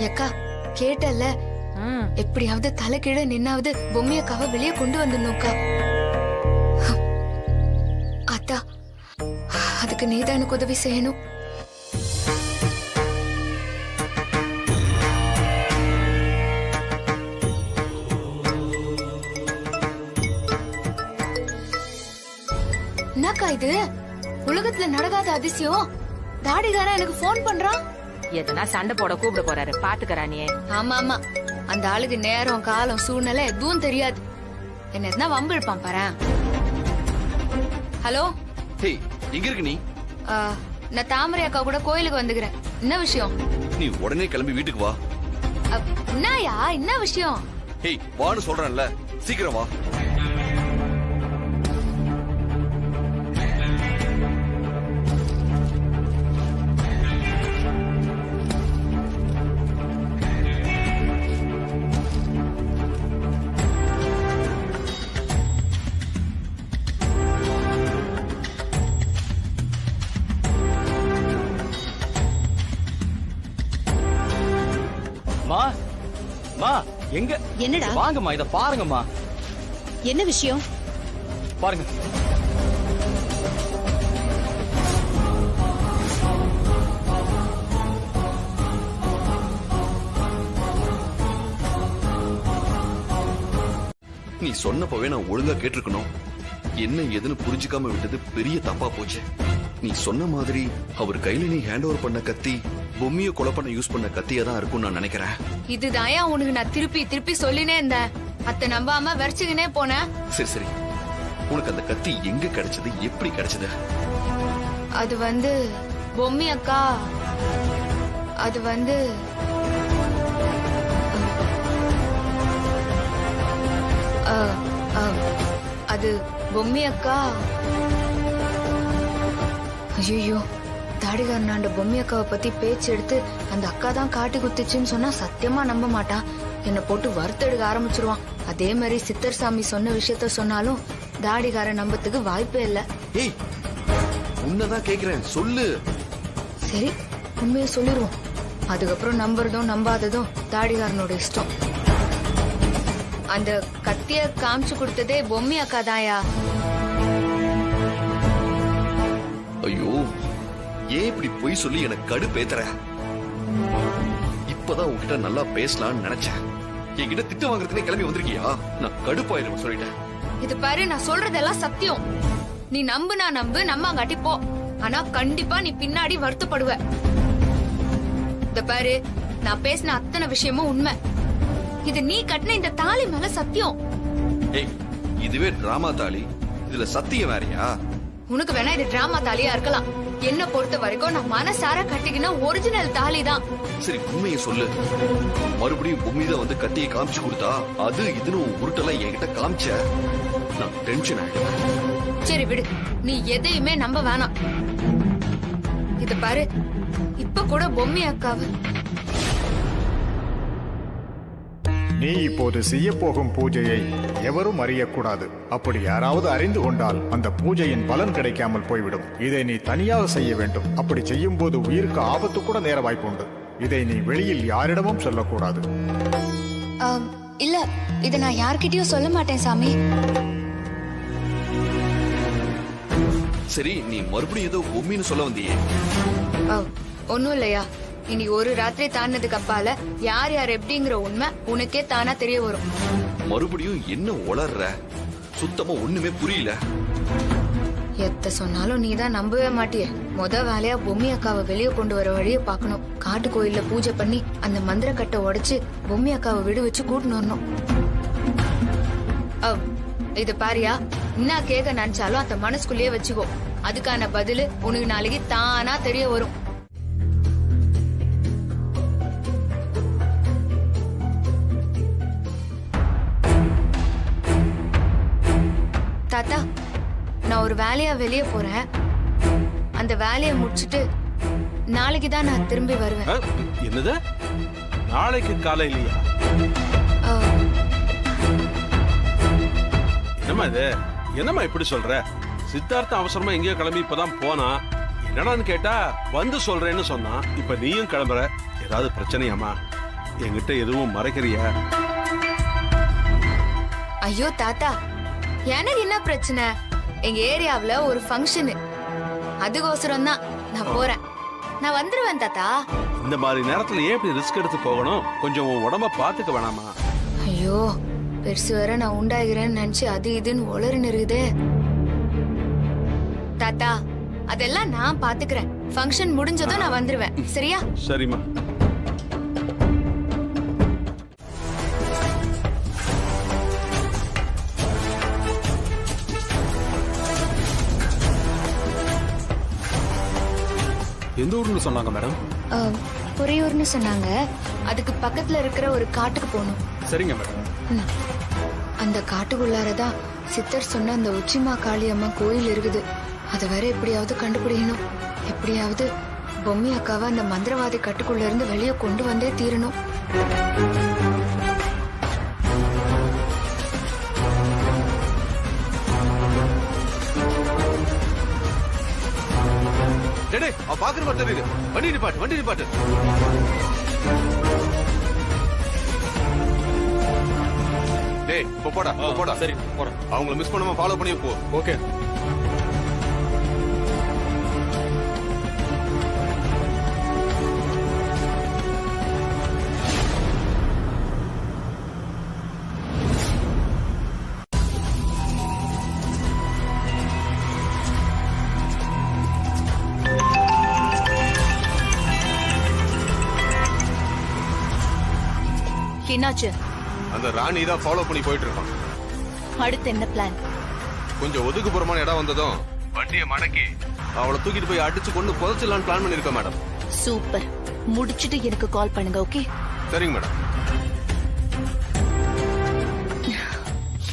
அக்கா கேட்டல்ல, எப்படியாவது தலைக்கீழ நின்னாவது பொம்மி அக்காவை வெளியே கொண்டு வந்துடணும்க்கா. அத்தா, அதுக்கு நீதான் எனக்கு உதவி செய்யணும். என்னக்கா இது? உலகத்துல நடக்காத அதிசயம். தாடிகாரன் எனக்கு போன் பண்றான். எதனா சண்டை போட கூப்பிட போறாரு, பாத்துக்கறானே. ஆமா ஆமா, அந்த ஆளுக்கு நேரம் காலம் சூழ்நிலை எதுவும் தெரியாது. என்ன எதுனா வம்பு இழுப்பான் பாரு. ஹலோ, எங்க இருக்கு நீ? நான் தாமரை அக்கா கூட கோயிலுக்கு வந்துக்கிறேன். என்ன விஷயம்? நீ உடனே கிளம்பி வீட்டுக்கு வா. என்னயா என்ன விஷயம்? வான்னு சொல்றேன்ல, சீக்கிரம் வா. எங்க என்னடா? வாங்கம்மா, இத பாருங்கம்மா. என்ன விஷயம்? பாருங்க. நீ சொன்னப்பவே நான் ஒழுங்கா கேட்டிருக்கணும். என்ன எதுன்னு புரிஞ்சுக்காம விட்டது பெரிய தப்பா போச்சு. நீ சொன்ன மாதிரி அவர் கையில நீ ஹேண்ட் ஓவர் பண்ண கத்தி பொம்மிய கொலை பண்ண யூஸ் பண்ண கத்தியா தான் இருக்கும் நான் நினைக்கிறேன். இதுதாயா உனக்கு நான் திருப்பி திருப்பி சொல்லினே இருந்தேன். அத்தை நம்பாம வரைச்சுக்கினே போனேன். சரி சரி, உனக்கு அந்த கத்தி எங்க கிடைச்சது, எப்படி கிடைச்சது? அது வந்து பொம்மி அக்கா, அது வந்து அது பொம்மி அக்கா. ஐயோ, தாடிகாரனாண்ட பொம்மி அக்காவை பத்தி பேச்சு எடுத்து அந்த அக்கா தான் காட்டி குத்துச்சுன்னு சொன்னா சத்தியமா நம்ப மாட்டான். என்ன போட்டு வறுத்தெடுக்க ஆரம்பிச்சிருவான். அதே மாதிரி சித்தர் சாமி சொன்ன விஷயத்த சொன்னாலும் தாடிகாரன் நம்பத்துக்கு வாய்ப்பே இல்ல. ஏய், உன்னதான் கேக்குறேன், சொல்லு. சரி, உண்மையை சொல்லிடுவோம். அதுக்கப்புறம் நம்புறதும் நம்பாததும் தாடிகாரனோட இஷ்டம். அந்த கத்திய காமிச்சு கொடுத்ததே பொம்மி அக்கா தாயா. ஐயோ, ஏன் இப்படி பொய் சொல்லி எனக்கு கடுப்பேத்துற? இப்பதான் உன்கிட்ட நல்லா பேசலாம்னு நினைச்சேன். என்கிட்ட திட்டு வாங்குறதுனே கிளம்பி வந்திருக்கியா? நான் கடுப்பாயிரும் சொல்லிட்டேன். இது பாரு, நான் சொல்றதெல்லாம் சத்தியம். நீ நம்புனா நம்பு, நம்பாங்காட்டி போ. ஆனா கண்டிப்பா நீ பின்னாடி வருத்தப்படுவ. இந்த பாரு, நான் பேசின அத்தனை விஷயமும் உண்மை. இது நீ கட்டின இந்த தாலி மேல சத்தியம். ஏய், இதுவே டிராமா தாலி, இதுல சத்தியம் வேறயா? உனக்கு வேணா இது டிராமா தாலியா இருக்கலாம். என்ன பொறுத்த வரைக்கும் நான் மனசார கட்டிக்கின ஒரிஜினல் தாலி தான். சரி, உண்மையை சொல்லு. மறுபடியும் பொம்மிதான் வந்து கத்தியை காமிச்சு கொடுத்தா அது இதுன்னு உருட்டெல்லாம் என்கிட்ட காமிச்ச நான் டென்ஷன் ஆயிடுவேன். சரி விடு, நீ எதையுமே நம்ப வேணாம். இத பாரு, இப்ப கூட பொம்மி அக்காவை நீ இப்போது செய்ய போகும் பூஜையை எவரும் அறியக்கூடாது. அப்படி யாராவது அறிந்து கொண்டால் அந்த பூஜையின் பலன் கிடைக்காமல் போய்விடும். இதை நீ தனியாக செய்ய வேண்டும். அப்படி செய்யும் போது உயிருக்கு ஆபத்து கூட நேர வாய்ப்புண்டு. இதை நீ வெளியில் யாரிடமும் சொல்லக்கூடாது. இல்ல, இதை நான் யார்கிட்டயும் சொல்ல மாட்டேன் சாமி. சரி, நீ மறுபடியும் ஏதோ பொம்மின்னு சொல்ல வந்தியே? ஒன்னும் இல்லையா. இனி ஒரு ராத்திரி தாண்டதுக்கு அப்பால யார் யார் எப்படிங்கிற உண்மை உனக்கே தானா தெரிய வரும். மறுபடியும் என்ன உளர்ற? சுத்தமா ஒண்ணுமே புரியல. எத்த சொன்னாலும் நீதான் நம்பவே மாட்டிய. வேலையா பொம்மி அக்காவை வெளியே கொண்டு வர வழிய பாக்கணும். காட்டு கோயில்ல பூஜை பண்ணி அந்த மந்திர கட்டை உடைச்சு பொம்மி அக்காவை விடு வச்சு கூட்டின்னு வரணும். இது பாரியா, என்ன கேட்க நினைச்சாலும் அந்த மனசுக்குள்ளேயே வச்சுக்கோ. அதுக்கான பதிலு உனக்கு நாளைக்கு தானா தெரிய வரும். தாத்தா, நான் ஒரு வேலையா வெளியே போறேன். அந்த வேலையை முடிச்சிட்டு நாளைக்கு தான் நான் திரும்பி வருவேன். என்னது? நாளைக்கு காலையிலயா? என்னம்மா இது? என்னம்மா இப்படி சொல்ற? சித்தார்த்த அவசரமா எங்கேயோ கிளம்பி இப்பதான் போனா. என்னடான்னு கேட்டா வந்து சொல்றேன்னு சொன்னா. இப்ப நீயும் கிளம்புற. ஏதாவது பிரச்சனையாமா? என்கிட்ட எதுவும் மறைக்கிறியா? ஐயோ தாத்தா, எனக்கு என்ன பிரச்சனை? எங்க ஏரியாவுல ஒரு ஃபங்க்ஷன், அதுக்கோசரம் தான் நான் போறேன். நான் வந்துருவேன் தாத்தா. இந்த மாதிரி நேரத்துல ஏன் இப்படி ரிஸ்க் எடுத்து போகணும்? கொஞ்சம் உடம்ப பாத்துக்க வேணாமா? ஐயோ, பெருசு வேற நான் உண்டாகிறேன்னு நினைச்சு அது இதுன்னு உளறுன்னு இருக்குதே. தாத்தா, அதெல்லாம் நான் பாத்துக்கிறேன். ஃபங்க்ஷன் முடிஞ்சதும் நான் வந்துருவேன். சரியா? சரிம்மா. எந்த ஊர்னு சொன்னாங்க மேடம்? பொறையூர்னு சொன்னாங்க. அதுக்கு பக்கத்துல இருக்கிற ஒரு காட்டுக்கு போகணும். சரிங்க மேடம். அந்த காட்டுக்குள்ளாரதான் சித்தர் சொன்ன அந்த உச்சிமா காளியம்மா கோயில் இருக்குது. அது வேற எப்படியாவது கண்டுபிடிக்கணும். எப்படியாவது பொம்மி அக்காவை அந்த மந்திரவாதி கட்டுக்குள்ள இருந்து வெளியே கொண்டு வந்தே தீரணும். பாக்குற மாதிரி தெரியுது. வண்டி நிப்பாட்டு, வண்டி நிப்பாட்டு. டேய், போடா போடா. சரி, போறேன். அவங்கள மிஸ் பண்ணாம ஃபாலோ பண்ணி போ. ஓகே. என்னாச்சு? அந்த ராணி தான் ஃபாலோ பண்ணி போயிட்டு இருக்கான். அடுத்து என்ன பிளான்? கொஞ்சம் ஒதுக்குப்புறமான இடம் வந்ததும் வண்டியை மடக்கி அவளை தூக்கிட்டு போய் அடிச்சு கொண்டு புதைச்சிடலான்னு பிளான் பண்ணிருக்கேன் மேடம். சூப்பர். முடிச்சிட்டு எனக்கு கால் பண்ணுங்க. ஓகே? சரிங்க மேடம்.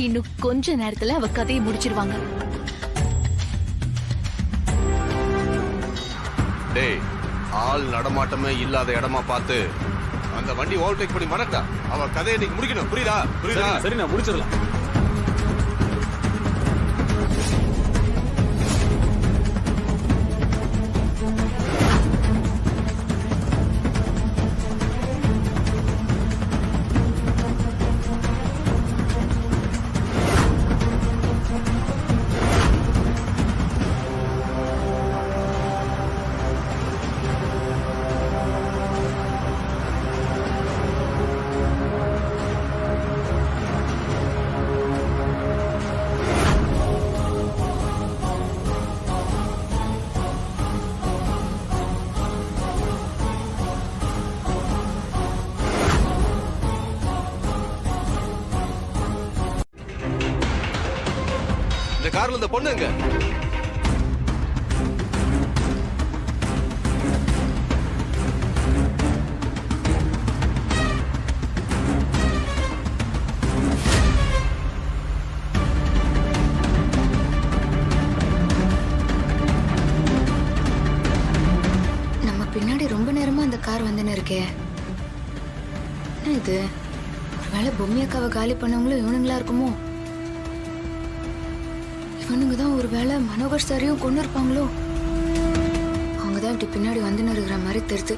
இன்னும் கொஞ்ச நேரத்துல அவ கதையை முடிச்சிருவாங்க. டேய், ஆள் நடமாட்டமே இல்லாத இடமா பார்த்து அந்த வண்டி ஓவர்டேக் பண்ணி மடக்கா. அவ கதையை இன்னைக்கு முடிக்கணும். புரியுதா? புரியுதா? சரி, நான் முடிச்சிடலாம். இந்த கார்ல இந்த பொண்ணு எங்க? நம்ம பின்னாடி ரொம்ப நேரமா அந்த கார் வந்துன்னு இருக்கே. என்ன இது? ஒருவேளை பொம்மி அக்காவை காலி பண்ணவங்களும் இவனுங்களா இருக்குமோ? இவனுங்க தான் ஒருவேளை மனோகர் சாரையும் கொண்டு இருப்பாங்களோ? அவங்கதான் இப்படி பின்னாடி வந்துன்னு இருக்கிற மாதிரி தெரியுது.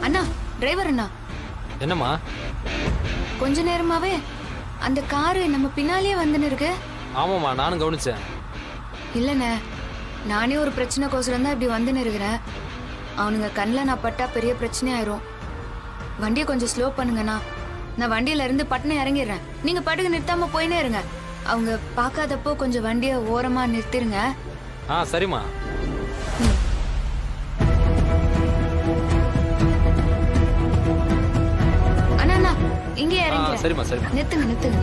அண்ணா, டிரைவர் அண்ணா. என்னம்மா? கொஞ்ச நேரமாவே அந்த காரு நம்ம பின்னாலேயே வந்துன்னு இருக்கு. ஆமாம்மா, நானும் கவனிச்சேன். இல்லண்ணே, நானே ஒரு பிரச்சனைக்கோசரம் தான் இப்படி வந்துன்னு இருக்கிறேன். அவனுங்க கண்ணில் நான் பட்டா பெரிய பிரச்சனை ஆயிரும். வண்டியை கொஞ்சம் ஸ்லோ பண்ணுங்கண்ணா. நான் வண்டியில இருந்து பட்டனை இறங்கிடுறேன். நீங்க படுக்க நிறுத்தாம போயினே இருங்க. அவங்க பார்க்காதப்போ கொஞ்சம் வண்டியை ஓரமா நிறுத்திருங்க. சரிம்மா. அண்ணா அண்ணா, இங்கே இறங்க. சரிம்மா சரிம்மா. நிறுத்துங்க நிறுத்துங்க.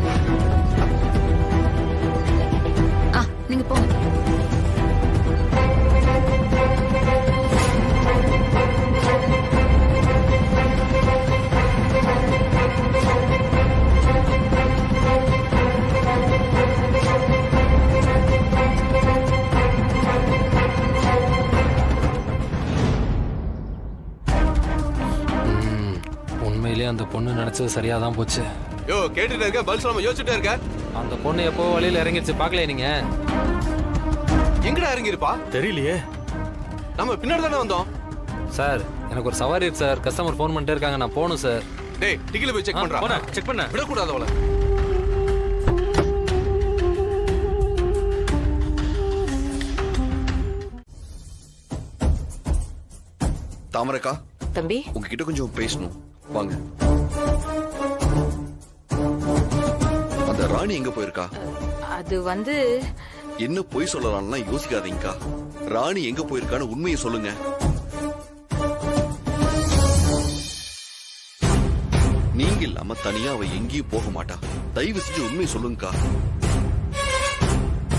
நீங்க போங்க. உண்மையிலேயே அந்த பொண்ணு நினைச்சது சரியாதான் போச்சு. யோ, கேட்டுட்டு இருக்க, பதில் சொல்லாம யோசிச்சுட்டே இருக்க. அந்த பொண்ணு எப்போ வழியில இறங்கிடுச்சு, பாக்கலையே நீங்க? எங்கடா இறங்கி இருப்பா? தெரியலையே. நம்ம பின்னாடி தானே வந்தோம். சார், எனக்கு ஒரு சவாரி இருக்கு சார். கஸ்டமர் ஃபோன் பண்ணிட்டே இருக்காங்க, நான் போகணும் சார். டேய், டிக்கெட் போய் செக் பண்றா. செக் பண்ண விடக்கூடாது அவளை. தாமரைக்கா, தம்பி, உங்ககிட்ட கொஞ்சம் பேசணும். வாங்க. அந்த ராணி எங்க போயிருக்கா? அது வந்து என்ன பொய் சொல்லலாம்லாம் யோசிக்காதீங்கக்கா. ராணி எங்க போயிருக்கான்னு உண்மையை சொல்லுங்க. நீங்க இல்லாம தனியா அவ எங்கேயும் போக மாட்டா. தயவு செஞ்சு உண்மையை சொல்லுங்கக்கா.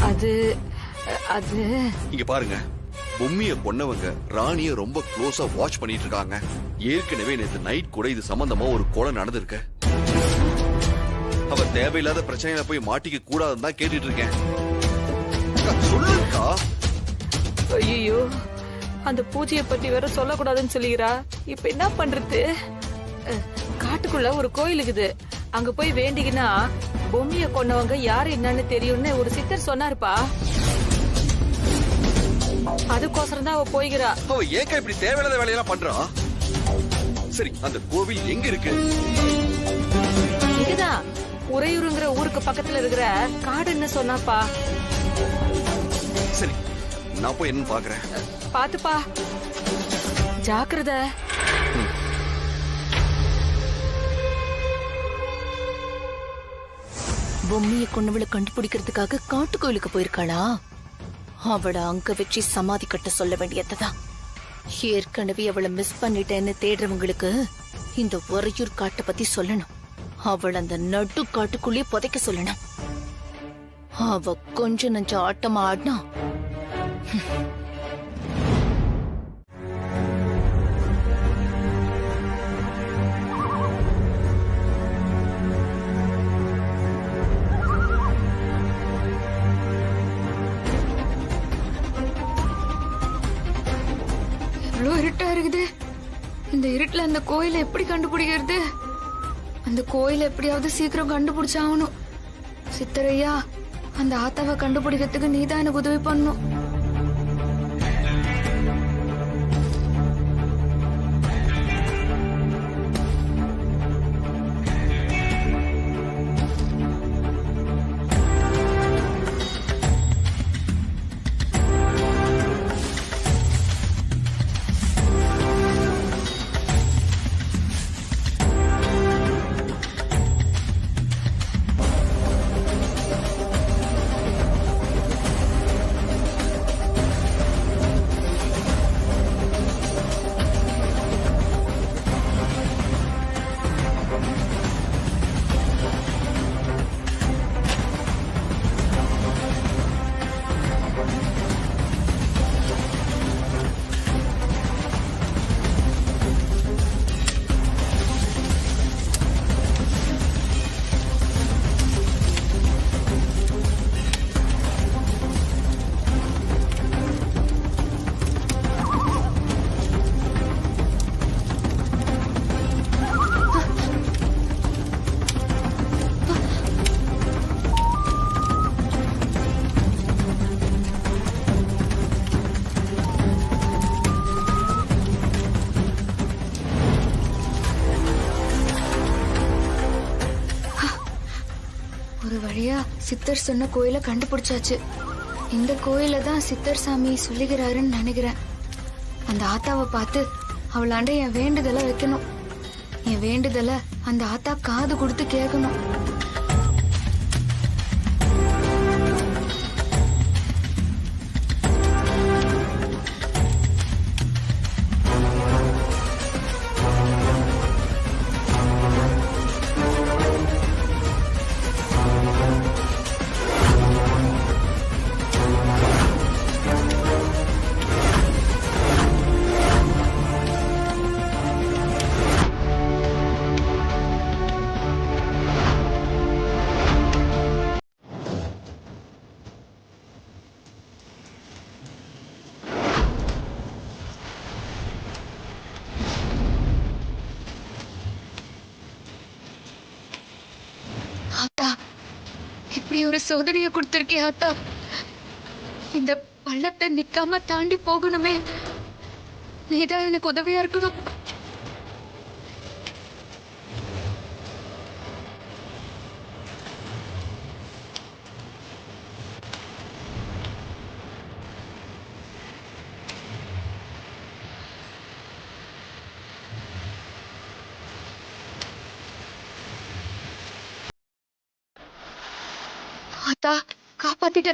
அது அது இங்க பாருங்க, பொம்மிய கொன்னவங்க ராணிய ரொம்ப க்ளோஸா வாட்ச் பண்ணிட்டு இருக்காங்க. ஏற்கனவே நேத்து நைட் கூட இது சம்பந்தமா ஒரு கொலை நடந்திருக்கு. அவ தேவையில்லாத பிரச்சனையில போய் மாட்டிக்க கூடாதுன்னு தான் கேட்டுட்டு இருக்கேன். சொல்லுங்கக்கா. ஐயோ, அந்த பூஜையை பத்தி வேற சொல்லக்கூடாதுன்னு சொல்லிக்கிறா. இப்ப என்ன பண்றது? காட்டுக்குள்ள ஒரு கோயில் இருக்குது. அங்க போய் வேண்டிக்கினா பொம்மிய கொன்னவங்க யாரு என்னன்னு தெரியும்னு ஒரு சித்தர் சொன்னாருப்பா. அதுக்கோசரம் தான் அவ போய்கிறா. அவ ஏக்கா இப்படி தேவையில்லாத வேலையெல்லாம் பண்றா? சரி, அந்த கோவில் எங்க இருக்கு? இதுதான் உறையூருங்கிற ஊருக்கு பக்கத்துல இருக்கிற காடுன்னு சொன்னாப்பா. சரி, நான் போய் என்ன பாக்குறேன். பாத்துப்பா, ஜாக்கிரதை. பொம்மியை கொண்டவளை கண்டுபிடிக்கிறதுக்காக காட்டு கோயிலுக்கு போயிருக்காளா? அவளை அங்க வச்சு சமாதி கட்ட சொல்ல வேண்டியதுதான். ஏற்கனவே அவளை மிஸ் பண்ணிட்டேன்னு தேடுறவங்களுக்கு இந்த வரையூர் காட்டை பத்தி சொல்லணும். அவள் அந்த நடு காட்டுக்குள்ளே புதைக்க சொல்லணும். அவ கொஞ்சம் நஞ்ச ஆட்டமா ஆடினா எவ்வளவு இருட்டா இருக்குது. இந்த இருட்டுல அந்த கோயிலை எப்படி கண்டுபிடிக்கிறது? அந்த கோயிலை எப்படியாவது சீக்கிரம் கண்டுபிடிச்சாகணும். சித்தரையா, அந்த ஆத்தாவை கண்டுபிடிக்கிறதுக்கு நீதான் எனக்கு உதவி பண்ணும். சித்தர் சொன்ன கோயிலை கண்டுபிடிச்சாச்சு. இந்த கோயில தான் சித்தர் சாமி சொல்லுகிறாருன்னு நினைக்கிறேன். அந்த ஆத்தாவை பார்த்து அவளாண்ட என் வேண்டுதலை வைக்கணும். என் வேண்டுதலை அந்த ஆத்தா காது கொடுத்து கேட்கணும். இப்படி ஒரு சோதனையை கொடுத்திருக்கே ஆத்தா. இந்த பள்ளத்தை நிக்காம தாண்டி போகணுமே. நீதான் எனக்கு உதவியா இருக்கணும். ஆத்தா, காப்பாத்திட்ட.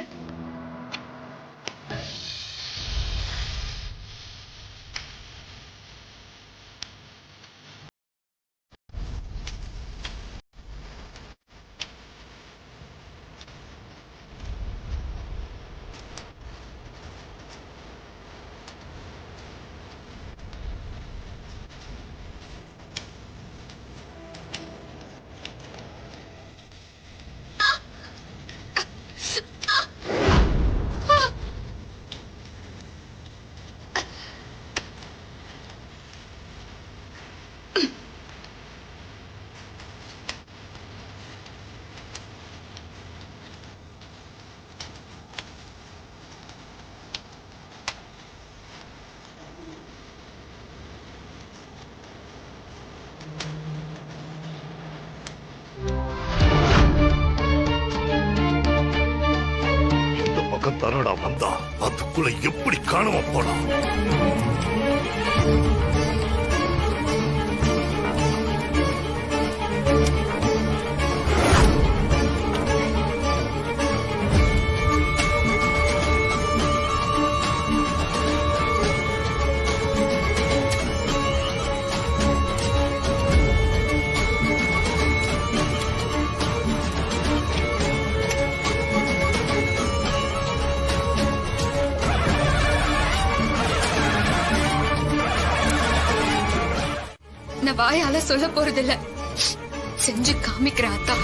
தரடா வந்தா அதுக்குள்ள எப்படி காணாம போலாம்? நான் வாயால சொல்ல போறதில்ல, செஞ்சு காமிக்கிறேன் அத்தா.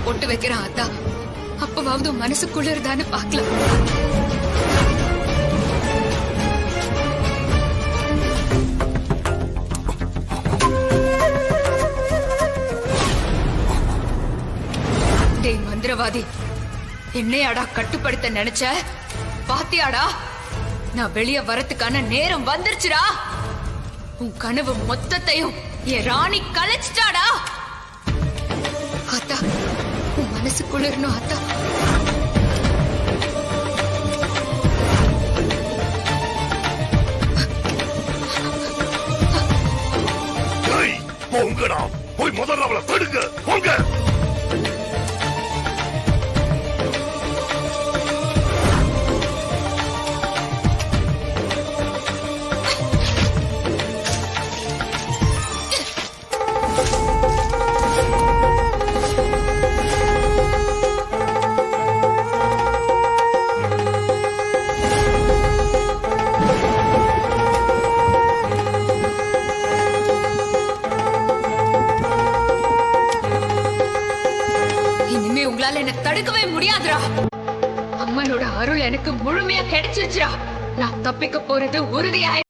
பொட்டு வைக்கிறான் அத்தா, அப்பவாவது மனசுக்குள்ள இருந்தான்னு பாக்கலாம். டேய் மந்திரவாதி, என்னையாடா கட்டுப்படுத்த நினைச்ச? பாத்தியாடா, நான் வெளியே வரத்துக்கான நேரம் வந்துருச்சுடா. உன் கனவு மொத்தத்தையும் என் ராணி கலைச்சிட்டாடா. அத்தா, உன் மனசு குளிரணும் அத்தா. போங்கடா, போய் முதல்ல அவளை தடுங்க, போங்க. தடுக்கவே முடியாதுடா. அம்மனோட அருள் எனக்கு முழுமையா கிடைச்சிருச்சுடா. நான் தப்பிக்க போறது உறுதியாய்.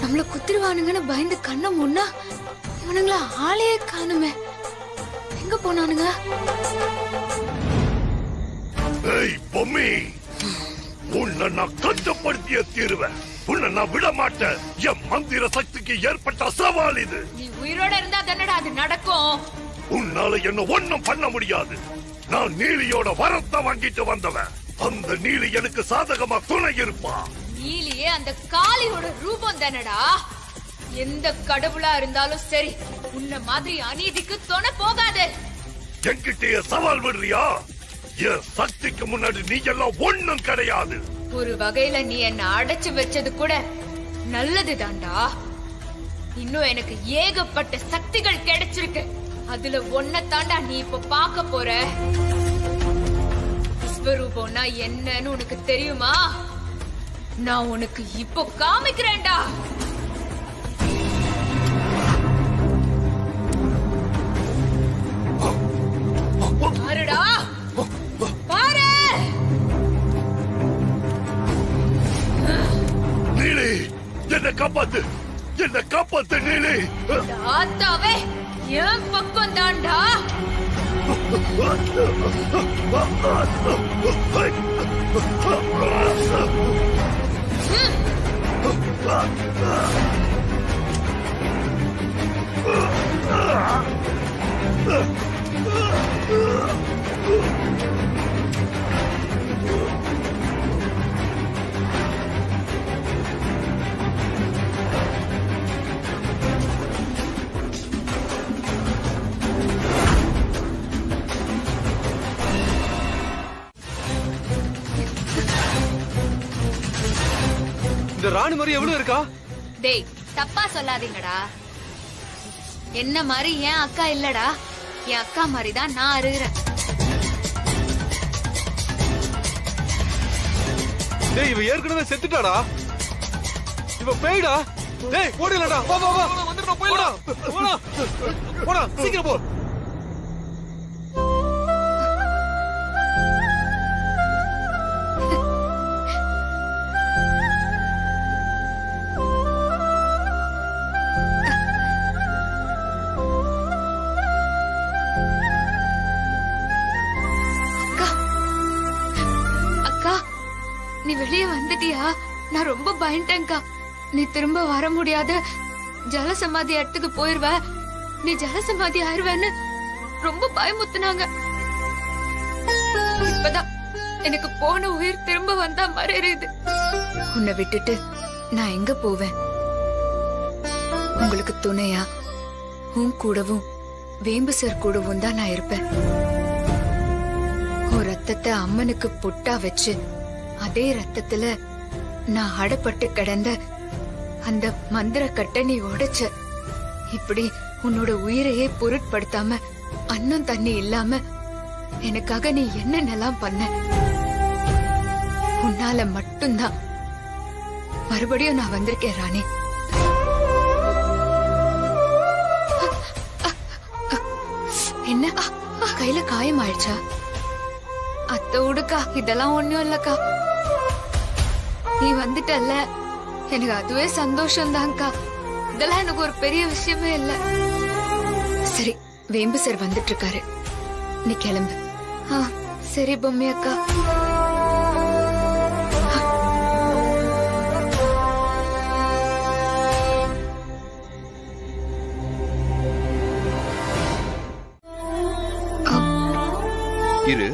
நம்மள குத்திருவானுங்கன்னு பயந்து கண்ண முன்னா இவனுங்களா ஆளே காணுமே. எங்க போனானுங்க? ஏய் பொம்மி, உன்னை நான் கட்டுப்படுத்திய தீருவேன். உன்னை நான் விட மாட்டேன். என் மந்திர சக்திக்கு ஏற்பட்ட சவால் இது. நீ உயிரோட இருந்தா தானடா அது நடக்கும். உன்னால என்ன ஒண்ணும் பண்ண முடியாது. நான் நீலியோட வரத்தை வாங்கிட்டு வந்தவன். அந்த நீலி எனக்கு சாதகமா துணை இருப்பா. நீலியே அந்த காளியோட ரூபம் தானடா. எந்த கடவுளா இருந்தாலும் சரி, உன்ன மாதிரி அநீதிக்கு துணை போகாது. என்கிட்டயே சவால் விடுறியா? என் சக்திக்கு முன்னாடி நீ எல்லாம் ஒண்ணும் கிடையாது. ஒரு வகையில நீ என்ன அடைச்சு வச்சது கூட நல்லதுதான்டா. இன்னும் எனக்கு ஏகப்பட்ட சக்திகள் கிடைச்சிருக்கு. அதுல ஒன்ன தாண்டா நீ இப்ப பாக்க போற. விஸ்வரூபம்னா என்னன்னு உனக்கு தெரியுமா? நான் உனக்கு இப்போ காமிக்கிறேன்டா. பாருடா, பாரு. நீலி, என்ன காப்பாத்து, என்ன காப்பாத்து நீலி. ஆத்தாவே என் பக்கம் தாண்டா. இந்த ராணி மாதிரி எவ்வளவு இருக்கா? டேய், தப்பா சொல்லாதீங்கடா. என்ன மாதிரி என் அக்கா இல்லடா. என் அக்கா மாதிரி தான் நான் இருக்கிறேன். டேய், இவ ஏற்கனவே செத்துட்டாடா. இவ பேய்டா. டேய் ஓடிலடா வா வா வா வந்துறோம் போய்டா போடா போடா சீக்கிரம் போ நீ வெளியே வந்துட்டியா? நான் ரொம்ப பயந்துட்டேன்க்கா. நீ திரும்ப வர முடியாத ஜலசமாதி இடத்துக்கு போயிருவ, நீ ஜலசமாதி ஆயிருவேன்னு ரொம்ப பயமுத்துனாங்க. இப்பதான் எனக்கு போன உயிர் திரும்ப வந்தா மறையுது. உன்னை விட்டுட்டு நான் எங்க போவேன்? உங்களுக்கு துணையா உன் கூடவும் வேம்பு சார் கூடவும் தான் நான் இருப்பேன். உன் ரத்தத்தை அம்மனுக்கு புட்டா வச்சு அதே ரத்தத்துல நான் அடப்பட்டு கிடந்த அந்த மந்திர கட்டை நீ உடைச்ச. இப்படி உன்னோட உயிரையே பொருட்படுத்தாம அன்னம் தண்ணி இல்லாம எனக்காக நீ என்னென்னலாம் பண்ண. உன்னால மட்டும்தான் மறுபடியும் நான் வந்திருக்கேன் ராணி. என்ன கையில காயம் ஆயிடுச்சா? அத்தை உடுக்கா, இதெல்லாம் ஒண்ணும் இல்லக்கா. நீ வந்துட்டல்ல, எனக்கு அதுவே சந்தோஷம் தான்க்கா. இதெல்லாம் எனக்கு ஒரு பெரிய விஷயமே இல்ல. சரி, வேம்பு சார் வந்துட்டு இருக்காரு, நீ கிளம்பு. சரி பொம்மி அக்கா. இரு.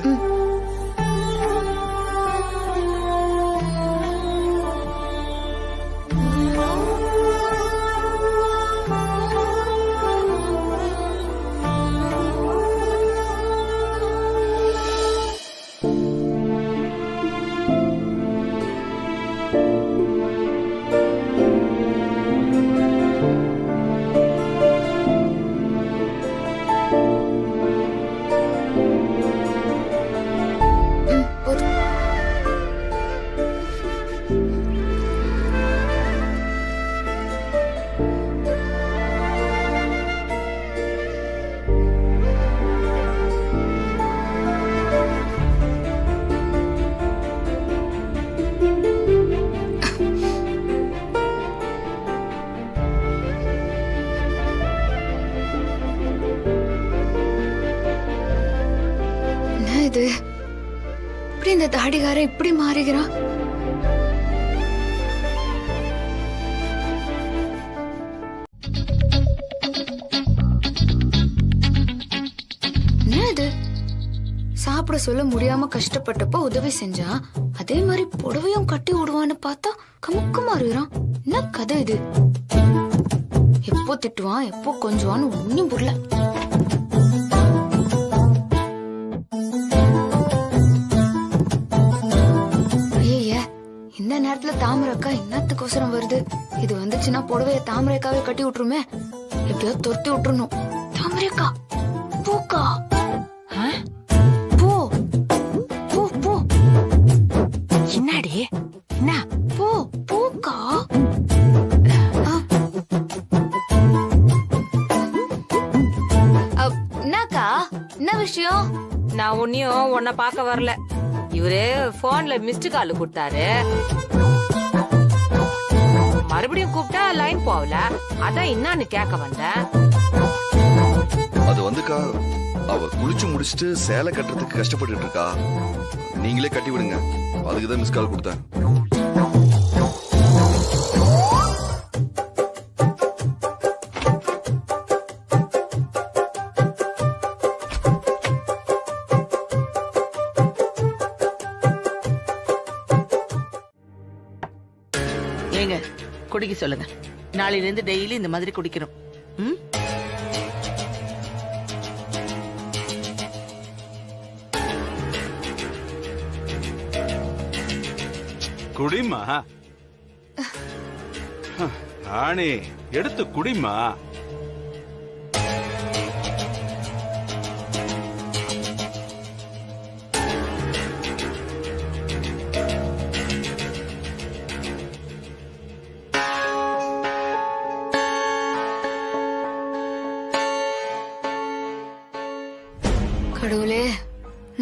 இப்படி இந்த தாடிகார இப்படி மாறுகிறான். என்னது? சாப்பிட சொல்ல முடியாம கஷ்டப்பட்டப்ப உதவி செஞ்சா அதே மாதிரி புடவையும் கட்டி விடுவான்னு பார்த்தா கமுக்கு மாறுகிறான். என்ன கதை இது? எப்போ திட்டுவான் எப்போ கொஞ்சவான்னு ஒன்னும் புரியல. இந்த நேரத்துல தாமரைக்கா என்னத்துக்கோசரம் வருது? இது வந்துச்சுன்னா புடவைய தாமரைக்காவே கட்டி விட்டுருமே. எப்படியோ துரத்தி விட்டுறணும். தாமரைக்கா பூக்கா, போ போ போ. என்னடி என்ன? போ பூக்கா. என்னக்கா, என்ன விஷயம்? நான் உன்னையும் உன்னை பார்க்க வரல. இவரு போன்ல மிஸ்டு கால் கொடுத்தாரு. மறுபடியும் கூப்பிட்டா லைன் போகல. அதான் என்னன்னு கேட்க வந்தேன். அது வந்துக்கா, அவ குளிச்சு முடிச்சிட்டு சேலை கட்டுறதுக்கு கஷ்டப்பட்டு இருக்கா. நீங்களே கட்டி விடுங்க, அதுக்குதான் மிஸ் கால் கொடுத்தேன். ஏங்க குடிக்க சொல்லுங்க. நாளையில இருந்து டெய்லி இந்த மாதிரி குடிக்கணும். குடிமா ஆனே, எடுத்து குடிமா.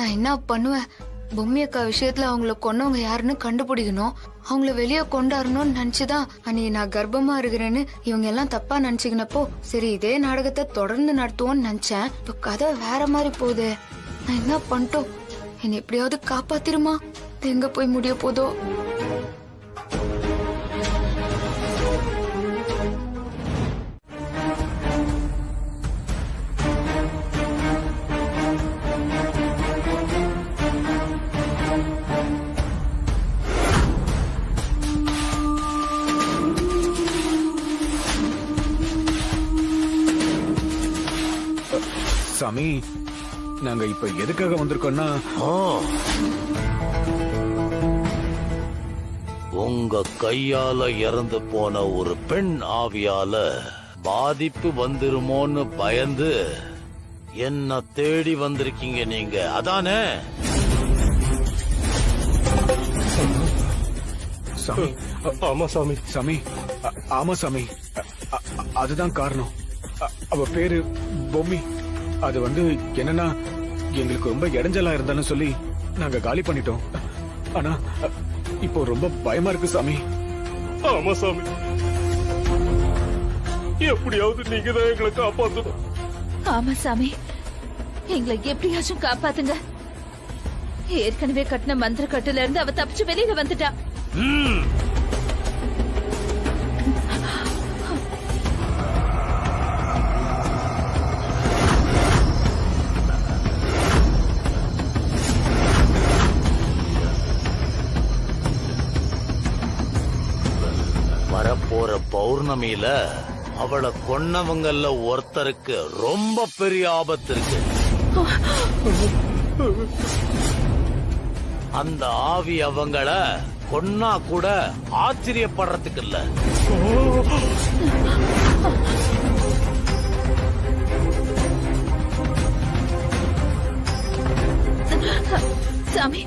நான் என்ன பண்ணுவேன்? பொம்மி அக்கா விஷயத்துல அவங்கள கொன்னவங்க யாருன்னு கண்டுபிடிக்கணும். அவங்கள வெளியே கொண்டாடணும்னு நினைச்சுதான் அன்னைக்கு நான் கர்ப்பமா இருக்கிறேன்னு இவங்க எல்லாம் தப்பா நினைச்சுக்கினப்போ சரி இதே நாடகத்தை தொடர்ந்து நடத்துவோம்னு நினைச்சேன். இப்ப கதை வேற மாதிரி போகுது. நான் என்ன பண்ணிட்டோம்? என்னை எப்படியாவது காப்பாத்திருமா? எங்க போய் முடிய போதோ? சாமி, நாங்க இப்ப எதுக்காக வந்திருக்கோம்னா, உங்க கையால இறந்து போன ஒரு பெண் ஆவியால பாதிப்பு வந்துருமோன்னு பயந்து என்ன தேடி வந்திருக்கீங்க நீங்க, அதானே? சாமி, ஆமா சாமி. சாமி, ஆமா சாமி, அதுதான் காரணம். அவ பேரு பொம்மி. அது என்னன்னா, எங்களுக்கு ரொம்ப இடைஞ்சலா இருந்தாலும் சொல்லி நாங்க காலி பண்ணிட்டோம். ஆனா இப்போ ரொம்ப பயமா இருக்கு சாமி. ஆமா சாமி, எப்படியாவது நீங்க தான் எங்களை காப்பாத்தணும். ஆமா சாமி, எங்களை எப்படியாச்சும் காப்பாத்துங்க. ஏற்கனவே கட்டின மந்திர கட்டுல இருந்து அவ தப்பிச்சு வெளியில வந்துட்டா. வரப்போற பௌர்ணமியில அவளை கொன்னவங்கல்ல ஒருத்தருக்கு ரொம்ப பெரிய ஆபத்து இருக்கு. அந்த ஆவி அவங்கள கொன்னா கூட ஆச்சரியப்படுறதுக்கு இல்ல. சாமி,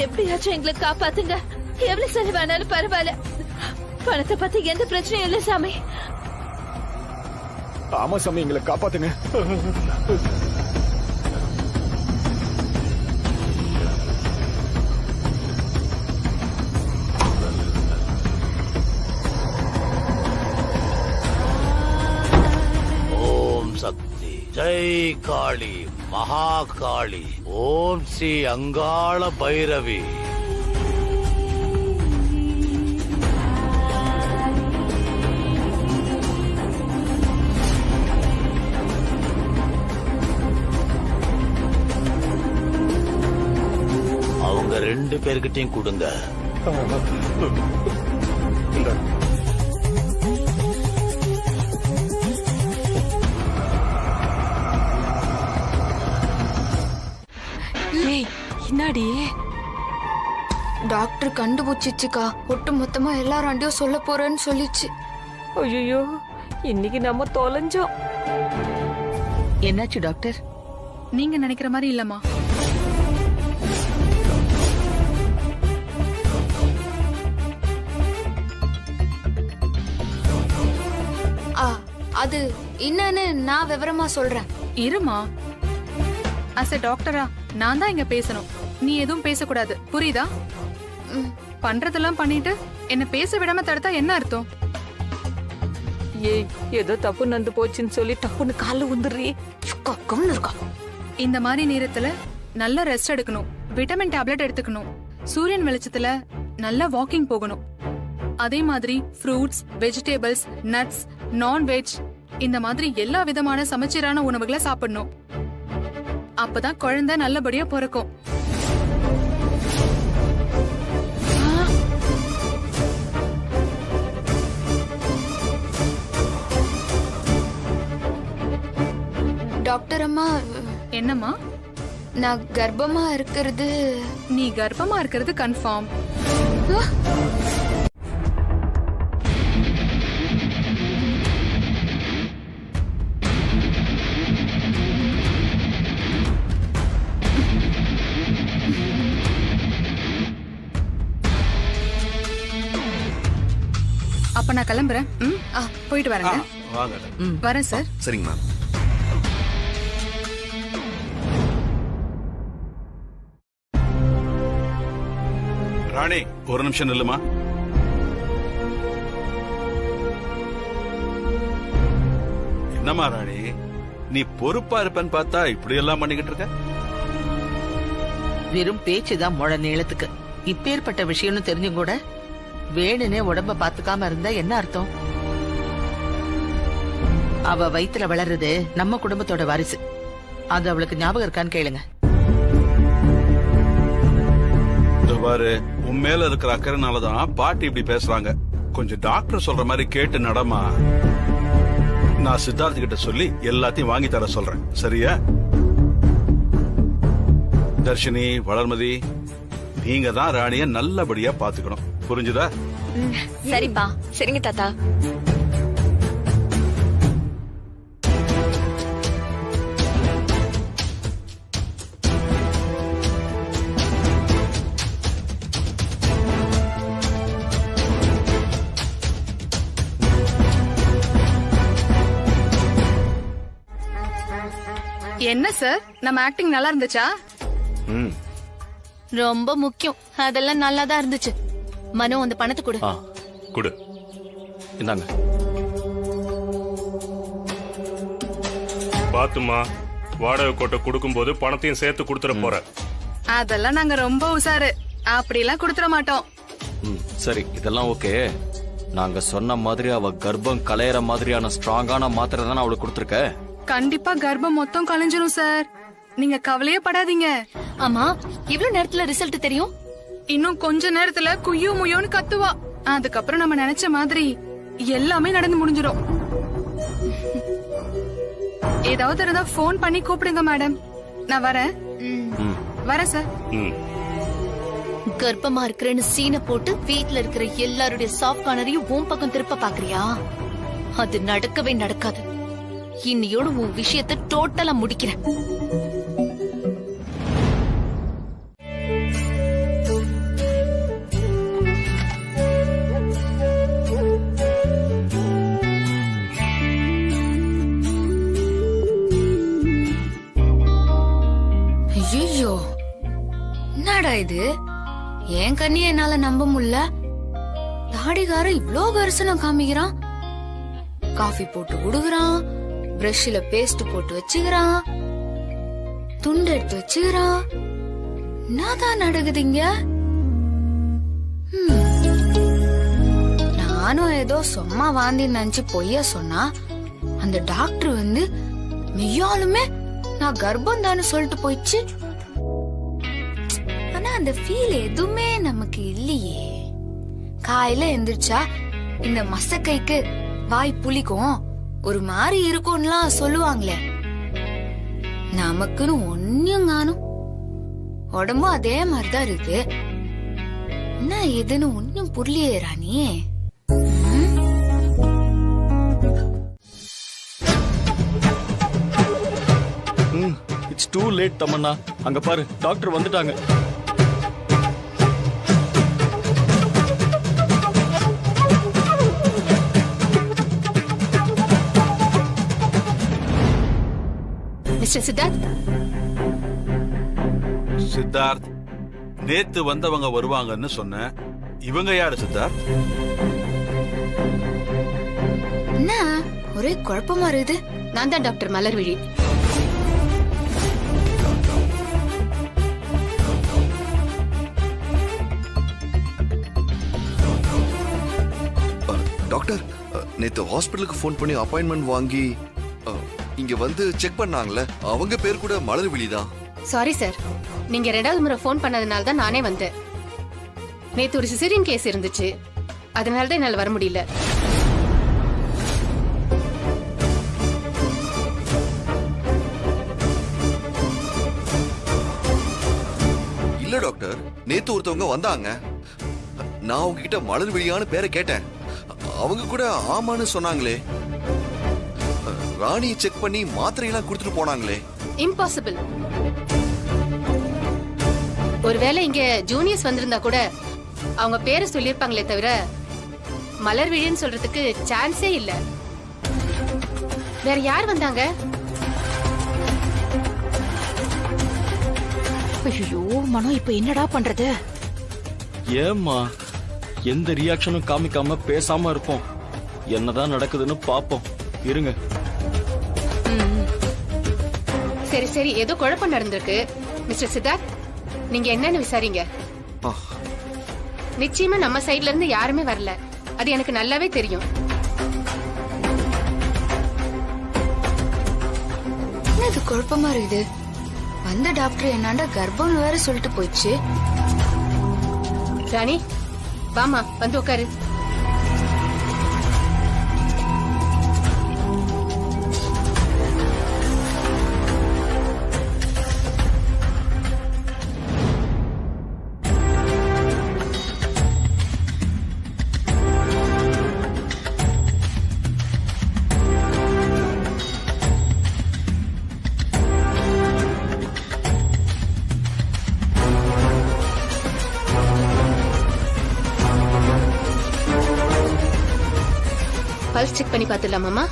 எப்படியாச்சும் எங்களை காப்பாத்துங்க. எவ்வளவு செலவானாலும் பரவாயில்ல. பணத்தை பத்தி எந்த பிரச்சனையும் இல்ல சாமி. ஆமா சாமி, எங்களை காப்பாத்துங்க. ஓம் சக்தி, ஜெய் காளி, மகாகாளி, ஓம் ஸ்ரீ அங்காள பைரவி. அவங்க 2 பேர்கிட்டையும் கொடுங்க. என்னடி? டாக்டர் கண்டுபிடிச்சிச்சுக்கா. ஒட்டு மொத்தமா எல்லாராண்டியும் சொல்ல போறேன்னு சொல்லிச்சு. ஐயோ, இன்னைக்கு நம்ம தொலைஞ்சோம். என்னாச்சு டாக்டர்? நீங்க நினைக்கிற மாதிரி இல்லம்மா. அது என்னன்னு நான் விவரமா சொல்றேன். இருமா. அஸ் எ டாக்டரா நான் தான் இங்க பேசணும். நீ எதுவும் பேசக்கூடாது, புரியுதா? பண்றதெல்லாம் பண்ணிட்டு என்ன பேச விடாம தடுத்தா என்ன அர்த்தம்? ஏய், ஏதோ தப்பு நடந்து போச்சுன்னு சொல்லி டப்புன்னு கால உந்துறீ. இருக்கா. இந்த மாதிரி நேரத்துல நல்ல ரெஸ்ட் எடுக்கணும், விட்டமின் டேப்லெட் எடுத்துக்கணும், சூரியன் வெளிச்சத்துல நல்லா வாக்கிங் போகணும். அதே மாதிரி ஃப்ரூட்ஸ், வெஜிடபிள்ஸ், நட்ஸ், நான்வெஜ் இந்த மாதிரி எல்லா விதமான சமச்சீரான உணவுகளை சாப்பிடணும். அப்பதான் குழந்தை நல்லபடியா பிறக்கும். டாக்டர் அம்மா. என்னம்மா? நான் கர்ப்பமா இருக்கிறது. நீ கர்ப்பமா இருக்கிறது கன்ஃபார்ம். அப்ப நான் கிளம்புறேன். போயிட்டு வரேங்க. வரேன் சார். சரிங்க மேம். ராணி ஒரு நிமிஷம் நில்லுமா. என்னம்மா ராணி, நீ பொறுப்பா இருப்பேன்னு பார்த்தா இப்படி எல்லாம் பண்ணிக்கிட்டு இருக்க? வெறும் பேச்சுதான் முழ நீளத்துக்கு. இப்பேற்பட்ட விஷயம்னு தெரிஞ்சும் கூட வேணுனே உடம்ப பாத்துக்காம இருந்தா என்ன அர்த்தம்? அவ வயித்துல வளர்றது நம்ம குடும்பத்தோட வாரிசு. அது அவளுக்கு ஞாபகம் இருக்கான்னு கேளுங்க. பாரு, உன் மேல இருக்கிற அக்கறைனாலதான் பாட்டி இப்படி பேசுறாங்க. கொஞ்சம் டாக்டர் சொல்ற மாதிரி கேட்டு நடமா. நான் சித்தார்த்த கிட்ட சொல்லி எல்லாத்தையும் வாங்கி தர சொல்றேன், சரியா? தர்ஷினி, வளர்மதி, நீங்க தான் ராணிய நல்லபடியா பாத்துக்கணும், புரிஞ்சுதா? சரிப்பா. சரிங்க தாத்தா. என்ன சார், நம்ம ஆக்டிங் நல்லா இருந்துச்சா? ரொம்ப முக்கியம், அதெல்லாம் நல்லா தான் இருந்துச்சு. மனு, அந்த பணத்தை கொடு. கொடு. இந்தாங்க. பாத்துமா, வாடகை கோட்டை கொடுக்கும் போது பணத்தையும் சேர்த்து கொடுத்துட போற. அதெல்லாம் நாங்க ரொம்ப உசாரு, அப்படிலாம் கொடுத்துட மாட்டோம். சரி, இதெல்லாம் ஓகே. நாங்க சொன்ன மாதிரி அவ கர்ப்பம் கலையற மாதிரியான ஸ்ட்ராங்கான மாத்திரை தானே அவளுக்கு கொடுத்துருக்க? கண்டிப்பா கர்ப்பம் மொத்தம் கலைஞ்சிரும் சார், நீங்க கவலையே படாதீங்க. ஆமா, இவ்வளவு நேரத்துல ரிசல்ட் தெரியும்? இன்னும் கொஞ்ச நேரத்துல குய்யோ முயோன்னு கத்துவா. அதுக்கப்புறம் நம்ம நினைச்ச மாதிரி எல்லாமே நடந்து முடிஞ்சிடும். ஏதாவது இருந்தா போன் பண்ணி கூப்பிடுங்க மேடம். நான் வரேன். வரேன் சார். கர்ப்பமா இருக்கிறேன்னு சீனை போட்டு வீட்ல இருக்கிற எல்லாருடைய சாஃப்ட் கார்னரையும் உன் பக்கம் திருப்ப பாக்குறியா? அது நடக்கவே நடக்காது. இன்னையோட உன் விஷயத்தை டோட்டலா முடிக்கிறேன். ஐயோ, என்னடா இது? என் கண்ணியை என்னால நம்ப முடியல. தாடிகாரன் இவ்ளோ கரிசனம் காமிக்கிறான். காஃபி போட்டு குடுக்குறான், பிரஷ்ல பேஸ்ட் போட்டு வச்சுக்கிறான், துண்டு எடுத்து வச்சுக்கிறான். என்னதான் நடக்குதுங்க? நானும் ஏதோ சும்மா வாந்தி நினைச்சு பொய்ய சொன்னா, அந்த டாக்டர் வந்து மெய்யாலுமே நான் கர்ப்பம் தானே சொல்லிட்டு போயிடுச்சு. ஆனா அந்த ஃபீல் எதுவுமே நமக்கு இல்லையே. காலையில எந்திரிச்சா இந்த மசக்கைக்கு வாய் புளிக்கும், ஒரு மாதிரி இருக்கும்லாம் சொல்லுவாங்களே, நமக்குன்னு ஒன்னும் காணும். உடம்பும் அதே மாதிரிதான் இருக்கு. என்ன எதுன்னு ஒன்னும் புரியலையே Rani. It's too late Tamanna. அங்க பாரு, டாக்டர் வந்துட்டாங்க. மிஸ்டர் சித்தார்த். சித்தார்த், நேத்து வந்தவங்க வருவாங்கன்னு சொன்ன. இவங்க யாரு சித்தார்த்? என்ன ஒரே குழப்பமா இருக்குது? நான் தான் டாக்டர் மலர்விழி. டாக்டர், நேத்து ஹாஸ்பிட்டலுக்கு ஃபோன் பண்ணி அப்பாயின்மெண்ட் வாங்கி இங்க வந்து செக் பண்ணாங்களே, அவங்க பேர் கூட மலர்விழி தான். சாரி சார், நீங்க 2வது முறை போன் பண்ணதுனால தான் நானே வந்தேன். நேத்து ஒரு சிசேரியன் கேஸ் இருந்துச்சு, அதனால தான் என்னால வர முடியல. இல்ல டாக்டர், நேத்து ஒருத்தவங்க வந்தாங்க. நான் உங்ககிட்ட மலர்விழியான்னு பேரை கேட்டேன். அவங்க கூட ஆமான்னு சொன்னாங்களே. ராணியை செக் பண்ணி மாத்திரையெல்லாம் கொடுத்துட்டு போனாங்களே. இம்பாசிபிள். ஒருவேளை இங்க ஜூனியர்ஸ் வந்திருந்தா கூட அவங்க பேரை சொல்லிருப்பாங்களே தவிர மலர்விழின்னு சொல்றதுக்கு சான்ஸே இல்ல. வேற யார் வந்தாங்க? ஐயோ மனோ, இப்ப என்னடா பண்றது? ஏம்மா எந்த ரியாக்ஷனும் காமிக்காம பேசாம இருப்போம். என்னதான் நடக்குதுன்னு பாப்போம். இருங்க. சரி சரி, ஏதோ குழப்பம் நடந்திருக்கு. மிஸ்டர் சித்தார்த், நீங்க என்னன்னு விசாரிங்க. நிச்சயமா நம்ம சைடுல இருந்து யாருமே வரல, அது எனக்கு நல்லாவே தெரியும். இது குழப்பமா இருக்குது. வந்த டாக்டர் என்னாண்ட கர்ப்பம் வேற சொல்லிட்டு போயிடுச்சு. ராணி வாமா, வந்து உட்காரு. பல்ஸ் செக் பண்ணி பார்த்துடலாமாமா?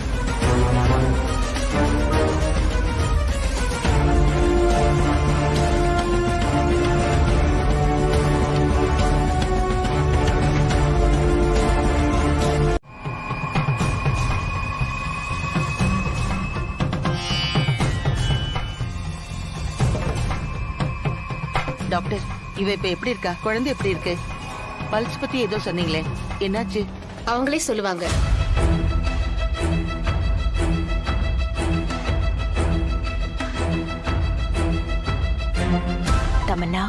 டாக்டர், இவ இப்ப எப்படி இருக்கா? குழந்தை எப்படி இருக்கு? பல்ஸ் பத்தி ஏதோ சொன்னீங்களே, என்னாச்சு? அவங்களே சொல்லுவாங்க. தமன்னா,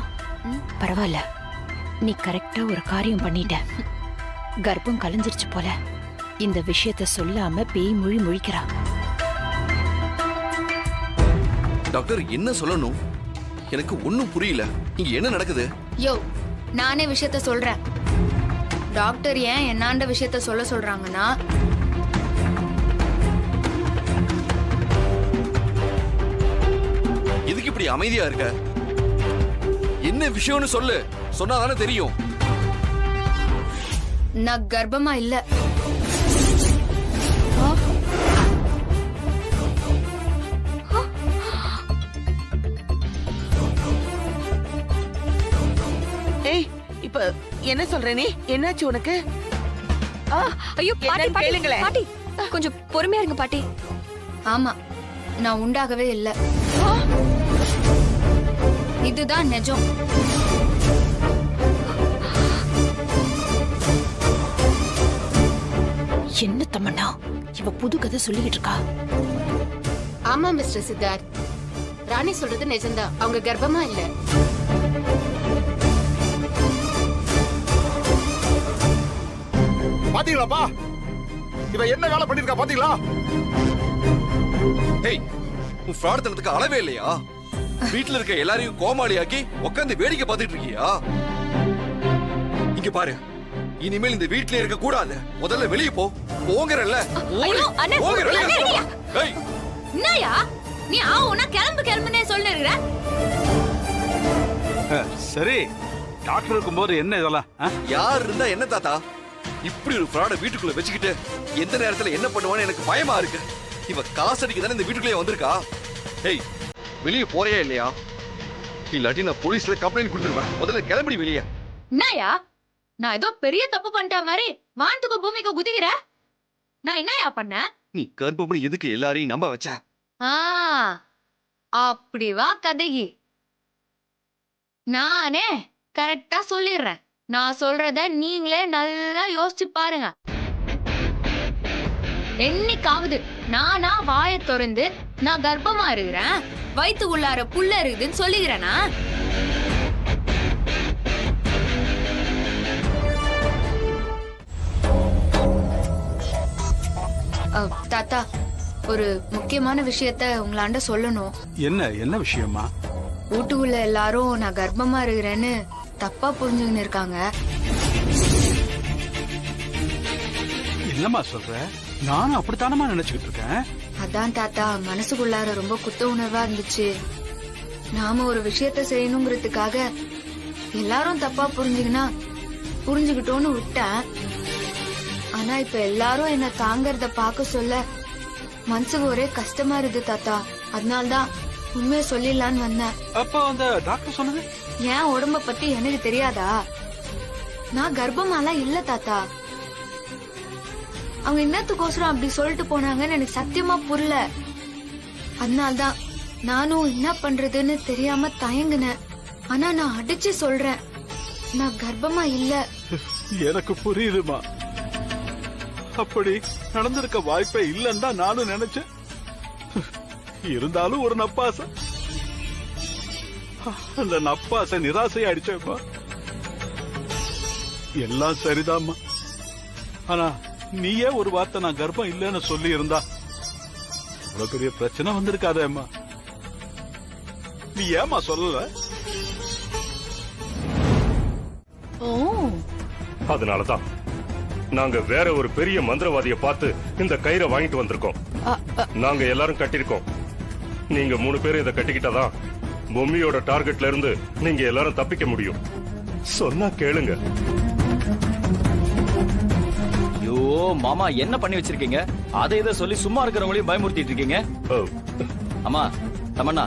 பரவாயில்ல, நீ கரெக்டா ஒரு காரியம் பண்ணிட்ட. கர்ப்பம் கலைஞ்சிருச்சு போல. இந்த விஷயத்த சொல்லாம பேய் மொழி முழிக்கிறா. டாக்டர், என்ன சொல்லணும்? எனக்கு ஒண்ணும் புரியல. இங்க என்ன நடக்குது? யோ, நானே விஷயத்த சொல்றேன். டாக்டர் ஏன் என்னாண்ட விஷயத்த சொல்ல சொல்றாங்கன்னா, எதுக்கு இப்படி அமைதியா இருக்க? என்ன விஷயம்னு சொல்லு, சொன்னாதானே தெரியும். நான் கர்ப்பமா இல்ல. ஏய், இப்ப என்ன சொல்ற நீ? என்னாச்சு உனக்கு? ஐயோ பாட்டி, கேளுங்களேன். பாட்டி கொஞ்சம் பொறுமையா இருங்க பாட்டி. ஆமா, நான் உண்டாகவே இல்ல. இதுதான் நிஜம். என்ன தமன்னா, இவ புது கதை சொல்லிக்கிட்டு இருக்கா? ஆமா மிஸ்டர் சித்தார்த், ராணி சொல்றது நிஜம்தான். அவங்க கர்ப்பமா இல்ல. பாத்தீங்களாப்பா, இவ என்ன வேலை பண்ணிருக்கா பாத்தீங்களா? ஏய், உன் ஃப்ராட் தனத்துக்கு அளவே இல்லையா? வீட்டுல இருக்க எல்லாரையும் கோமாளியாக்கி உட்கார்ந்து வேடிக்கை பார்த்துட்டு இருக்கியா? இங்க பாரு, இனிமேல் இந்த வீட்ல இருக்க கூடாது. முதல்ல வெளியே போ. போங்கறல்ல. ஏய், என்னயா நீ ஆவுனா கிளம்பு கிளம்புனே சொல்லிட்டு இருக்கற? சரி, டாக்டர் இருக்கும்போது என்ன இதெல்லாம்? யார் இருந்தா என்ன தாத்தா? இப்படி ஒரு ஃப்ராட வீட்டுக்குள்ள வச்சுக்கிட்டு எந்த நேரத்துல என்ன பண்ணுவான்னு எனக்கு பயமா இருக்கு. இவ காசடிக்கு தானே இந்த வீட்டுக்குள்ளே வந்திருக்கா. ஏய், வெளியே போறியா இல்லையா? இல்லாட்டி நான் போலீஸ்ல கம்ப்ளைண்ட் கொடுத்துருவேன். முதல்ல கிளம்பி வெளியே. என்னயா நான் ஏதோ பெரிய தப்பு பண்ணிட்ட மாதிரி வானத்துக்கு பூமிக்கு குதிக்கிற? நான் என்னயா பண்ண? நீ கர்ப்பப்படி எதுக்கு எல்லாரையும் நம்ப வச்ச? அப்படி வா கதைக்கு. நானே கரெக்டா சொல்லிடுறேன். நான் சொல்றத நீங்களே நல்லா யோசிச்சு பாருங்க. என்னைக்காவது நானா வாயை திறந்து நான் கர்ப்பமா இருக்கிறேன், வயிற்று உள்ளார புள்ள இருக்குதுன்னு சொல்லிக்கிறேனா? தாத்தா, ஒரு முக்கியமான விஷயத்த உங்களாண்ட சொல்லணும். என்ன விஷயமா? வீட்டுக்குள்ள எல்லாரும் நான் கர்ப்பமா இருக்கிறேன்னு தப்பா புரிஞ்சுக்கின்னு இருக்காங்க. என்னம்மா சொல்ற? நானும் அப்படித்தானமா நினைச்சுக்கிட்டு இருக்கேன். அதான் தாத்தா, மனசுக்குள்ளார ரொம்ப குத்த உணர்வா இருந்துச்சு. நாம ஒரு விஷயத்த செய்யணுங்கிறதுக்காக எல்லாரும் தப்பா புரிஞ்சுக்கிட்டோன்னு விட்டேன். ஆனா இப்ப எல்லாரும் என்ன தாங்கறத பாக்க சொல்ல மனசுக்கு ஒரே கஷ்டமா இருக்கு தாத்தா. அதனால்தான் உண்மையை சொல்லிடலான்னு வந்தேன். அப்ப அந்த டாக்டர் சொன்னது? ஏன் உடம்ப பத்தி எனக்கு தெரியாதா? நான் கர்ப்பமாலாம் இல்ல தாத்தா. அவங்க என்னத்துக்கோசரம் அப்படி சொல்லிட்டு போனாங்கன்னு எனக்கு சத்தியமா புரியல. அதனால்தான் நானும் என்ன பண்றதுன்னு தெரியாம தயங்குனேன். ஆனா நான் அடிச்சு சொல்றேன், நான் கர்ப்பமா இல்ல. எனக்கு புரியுதுமா. அப்படி நடந்திருக்க வாய்ப்பே இல்லன்னு தான் நானும் நினைச்சேன். இருந்தாலும் ஒரு நப்பாசை, அந்த நப்பாசை நிராசை அடிச்சேம்மா. எல்லாம் சரிதாம்மா. ஆனா நீயே ஒரு வார்த்தை நான் கர்ப்பம் இல்லைன்னு சொல்லி இருந்தா இவ்வளவு பெரிய பிரச்சனை வந்திருக்காதேம்மா. நீ ஏமா சொல்லல? அதனாலதான் நாங்க வேற ஒரு பெரிய மந்திரவாதிய பார்த்து இந்த கயிறை வாங்கிட்டு வந்திருக்கோம். நாங்க எல்லாரும் கட்டிருக்கோம். நீங்க 3 பேரும் இதை கட்டிக்கிட்டாதான் பொம்மியோட டார்கெட்ல இருந்து நீங்க எல்லாரும் தப்பிக்க முடியும். சொன்னா கேளுங்க. ஐயோ மாமா, என்ன பண்ணி வச்சிருக்கீங்க? அதை இதை சொல்லி சும்மா இருக்கிறவங்களையும் பயமுறுத்திட்டு இருக்கீங்க. அம்மா தமன்னா,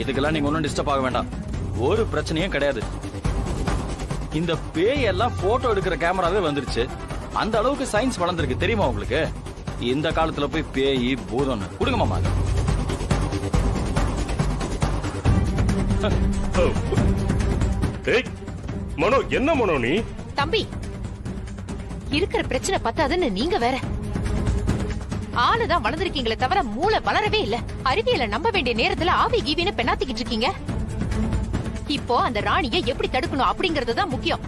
இதுக்கெல்லாம் நீங்க ஒன்னும் டிஸ்டர்ப் ஆக வேண்டாம். ஒரு பிரச்சனையும் கிடையாது. இந்த பேய் எல்லாம் போட்டோ எடுக்கிற கேமராவே வந்துருச்சு. அந்த அளவுக்கு சயின்ஸ் வளர்ந்துருக்கு தெரியுமா உங்களுக்கு? இந்த காலத்துல போய் பேய் பூதம் கொடுங்க மாமா. மனோ, என்ன மனோ நீ? தம்பி, இருக்கிற பிரச்சனை பத்தாதுன்னு நீங்க வேற. ஆளுதான் வளர்ந்துருக்கீங்களே தவிர மூளை வளரவே இல்ல. அறிவியலை நம்ப வேண்டிய நேரத்துல ஆவி கீவின்னு பெண்ணாத்திக்கிட்டு இருக்கீங்க. இப்போ அந்த ராணியை எப்படி தடுக்கணும் அப்படிங்கறதுதான் முக்கியம்.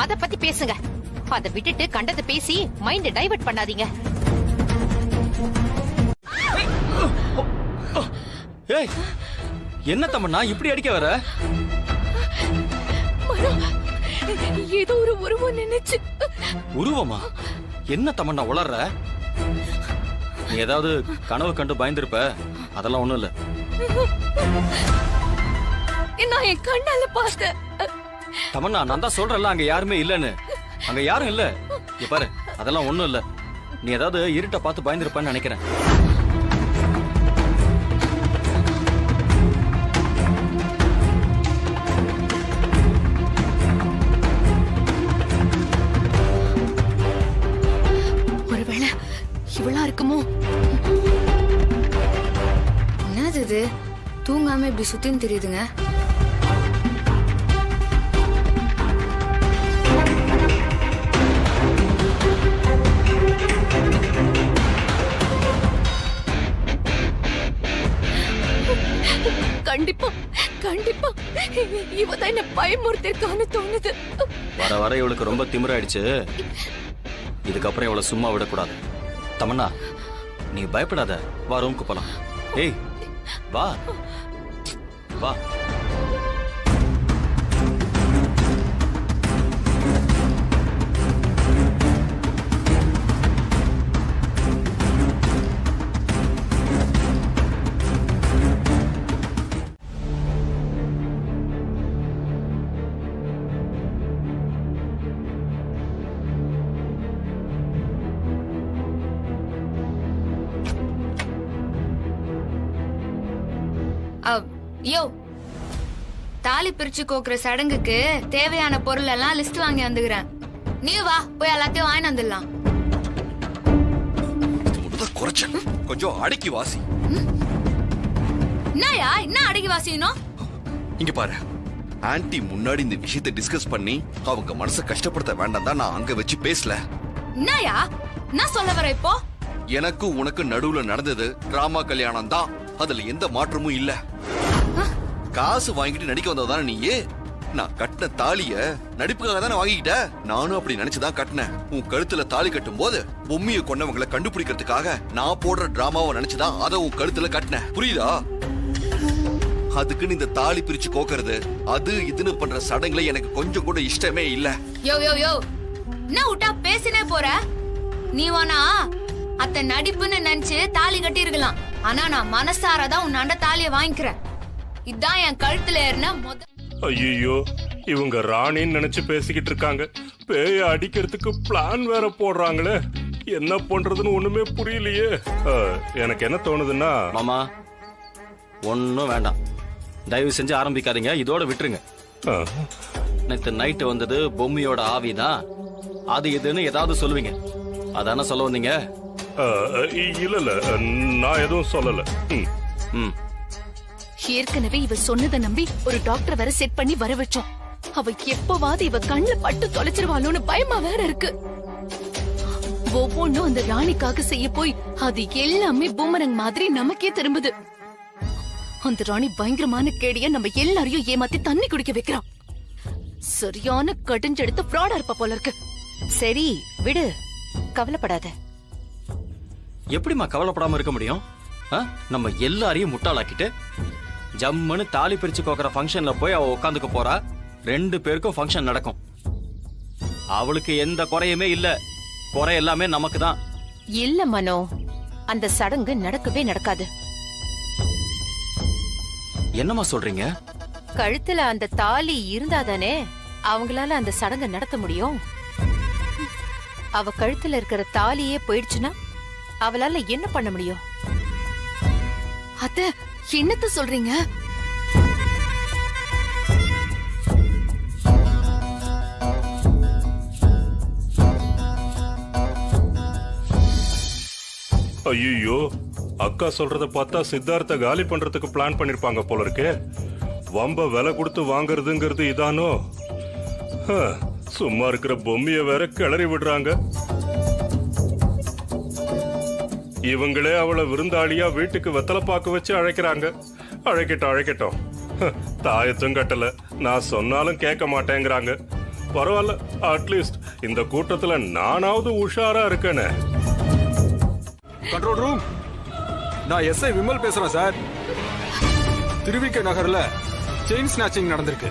அத பத்தி பேசுங்க. அதை விட்டுட்டு கண்டதை பேசி மைண்ட் டைவர்ட் பண்ணாதீங்க. ஏய், என்ன தமன்னா இப்படி அடிக்க வர? ஏதோ ஒரு உருவம் நினைச்சு. உருவமா? என்ன தமன்னா உளர்ற? நீ ஏதாவது கனவு கண்டு பயந்துருப்ப. அதெல்லாம் ஒண்ணும் இல்ல. நான் என் கண்ணால பார்த்தேன். தமன்னா, நான் தான் சொல்றேன்ல அங்க யாருமே இல்லன்னு. அங்க யாரும் இல்ல. இங்க பாரு, அதெல்லாம் ஒண்ணும் இல்ல. நீ ஏதாவது இருட்ட பார்த்து பயந்துருப்பன்னு நினைக்கிறேன். ஒருவேளை இவளா இருக்குமோ? என்னது இது? தூங்காம இப்படி சுத்தின்னு தெரியுதுங்க. கண்டிப்பா கண்டிப்பா இவதான் என்ன பயமுறுத்திருக்கான்னு தோணுது. வர வர இவளுக்கு ரொம்ப திமிராயிடுச்சு. இதுக்கப்புறம் இவளை சும்மா விடக்கூடாது. தமன்னா, நீ பயப்படாத. வா, ரூமுக்கு போலாம். ஏய் வா வா. யோ, தாலி பிரிச்சு கோக்குற சடங்குக்கு தேவையான பொருள் எல்லாம் லிஸ்ட் வாங்கி வந்துக்கிறேன். நீ வா, போய் எல்லாத்தையும் வாங்கி வந்துடலாம். கொஞ்சம் அடக்கி வாசி. என்னயா என்ன அடக்கி வாசிக்கணும்? இங்க பாரு, ஆன்ட்டி முன்னாடி இந்த விஷயத்தை டிஸ்கஸ் பண்ணி அவங்க மனசை கஷ்டப்படுத்த வேண்டாம் தான் நான் அங்க வச்சு பேசல. என்னயா என்ன சொல்ல வர இப்போ? எனக்கு உனக்கு நடுவுல நடந்தது டிராமா கல்யாணம் தான். அதுல எந்த மாற்றமும் இல்ல. காசு வாங்கிட்டு நடிக்க வந்ததானே நீயே. நான் கட்டின தாலிய நடிப்புக்காக தானே வாங்கிக்கிட்ட. நானும் அப்படி நினைச்சுதான் கட்டினேன். உன் கழுத்துல தாலி கட்டும் போது பொம்மியை கொண்டவங்களை கண்டுபிடிக்கிறதுக்காக நான் போடுற டிராமாவை நினைச்சுதான் அதை உன் கழுத்துல கட்டினேன். புரியுதா? அதுக்குன்னு இந்த தாலி பிரிச்சு கோக்கிறது அது இதுன்னு பண்ற சடங்குல எனக்கு கொஞ்சம் கூட இஷ்டமே இல்ல. யோ யோ யோ, என்ன விட்டா பேசினே போற? நீ வேணா அத்த நடிப்புன்னு நினைச்சு தாலி கட்டி இருக்கலாம். ஆனா நான் மனசாரதான் உன்னாண்ட தாலிய வாங்கிக்கிறேன். இதான் என் கழுத்துல ஏறின ஐயோ, இவங்க ராணின்னு நினைச்சு பேசிக்கிட்டு இருக்காங்க. பேய அடிக்கிறதுக்கு பிளான் வேற போடுறாங்களே. என்ன பண்றதுன்னு ஒண்ணுமே புரியலையே. எனக்கு என்ன தோணுதுன்னா, மாமா ஒன்னும் வேண்டாம், தயவு செஞ்சு ஆரம்பிக்காதீங்க. இதோட விட்டுருங்க. நேத்து நைட்டு வந்தது பொம்மியோட ஆவிதான், அது இதுன்னு ஏதாவது சொல்லுவீங்க, அதான சொல்ல வந்தீங்க? இல்ல நான் எதுவும் சொல்லல. ஏற்கனவே இவ சொன்னதை நம்பி ஒரு டாக்டர் வேற செட் பண்ணி வர வச்சோம். அவ எப்பவாது இவ கண்ணுல பட்டு தொலைச்சிருவாளோன்னு பயமா வேற இருக்கு. ஒவ்வொன்னும் அந்த ராணிக்காக செய்ய போய் அது எல்லாமே பூமரங் மாதிரி நமக்கே திரும்புது. அந்த ராணி பயங்கரமான கேடிய நம்ம எல்லாரையும் ஏமாத்தி தண்ணி குடிக்க வைக்கிறான். சரியான கடிஞ்செடுத்த ஃப்ராடா இருப்பா போல இருக்கு. சரி விடு, கவலைப்படாத. எப்படிமா கவலைப்படாம இருக்க முடியும்? நம்ம எல்லாரையும் முட்டாளாக்கிட்டு ஜம்முன்னு தாலி பிரிச்சு கோக்குற ஃபங்க்ஷன்ல போய் அவ உட்காந்துக்க போறா. 2 பேருக்கும் ஃபங்க்ஷன் நடக்கும். அவளுக்கு எந்த குறையுமே இல்ல, குறை எல்லாமே நமக்கு தான். இல்ல மனோ, அந்த சடங்கு நடக்கவே நடக்காது. என்னமா சொல்றீங்க? கழுத்துல அந்த தாலி இருந்தாதானே அவங்களால அந்த சடங்கை நடத்த முடியும். அவ கழுத்துல இருக்கிற தாலியே போயிடுச்சுன்னா அவளால என்ன பண்ண முடியும்? அத்த என்னத்த சொல்றீங்க? ஐயோ, அக்கா சொல்றத பார்த்தா சித்தார்த்த காலி பண்றதுக்கு பிளான் பண்ணிருப்பாங்க போல இருக்கே. வம்ப விலை கொடுத்து வாங்குறதுங்கிறது இதானோ? சும்மா இருக்கிற பொம்மைய வேற கிளறி விடுறாங்க. இவங்களே அவளை விருந்தாளியா வீட்டுக்கு வெத்தலை பாக்கு வச்சு அழைக்கிறாங்க. அழைக்கட்டும். தாயத்தும் கட்டல, நான் சொன்னாலும் கேட்க மாட்டேங்கிறாங்க. பரவாயில்ல, அட்லீஸ்ட் இந்த கூட்டத்துல நானாவது உஷாரா இருக்கேனே. கண்ட்ரோல் ரூம், நான் எஸ்ஐ விமல் பேசுறேன் சார். திருவிக்க நகர்ல செயின் ஸ்நாச்சிங் நடந்திருக்கு.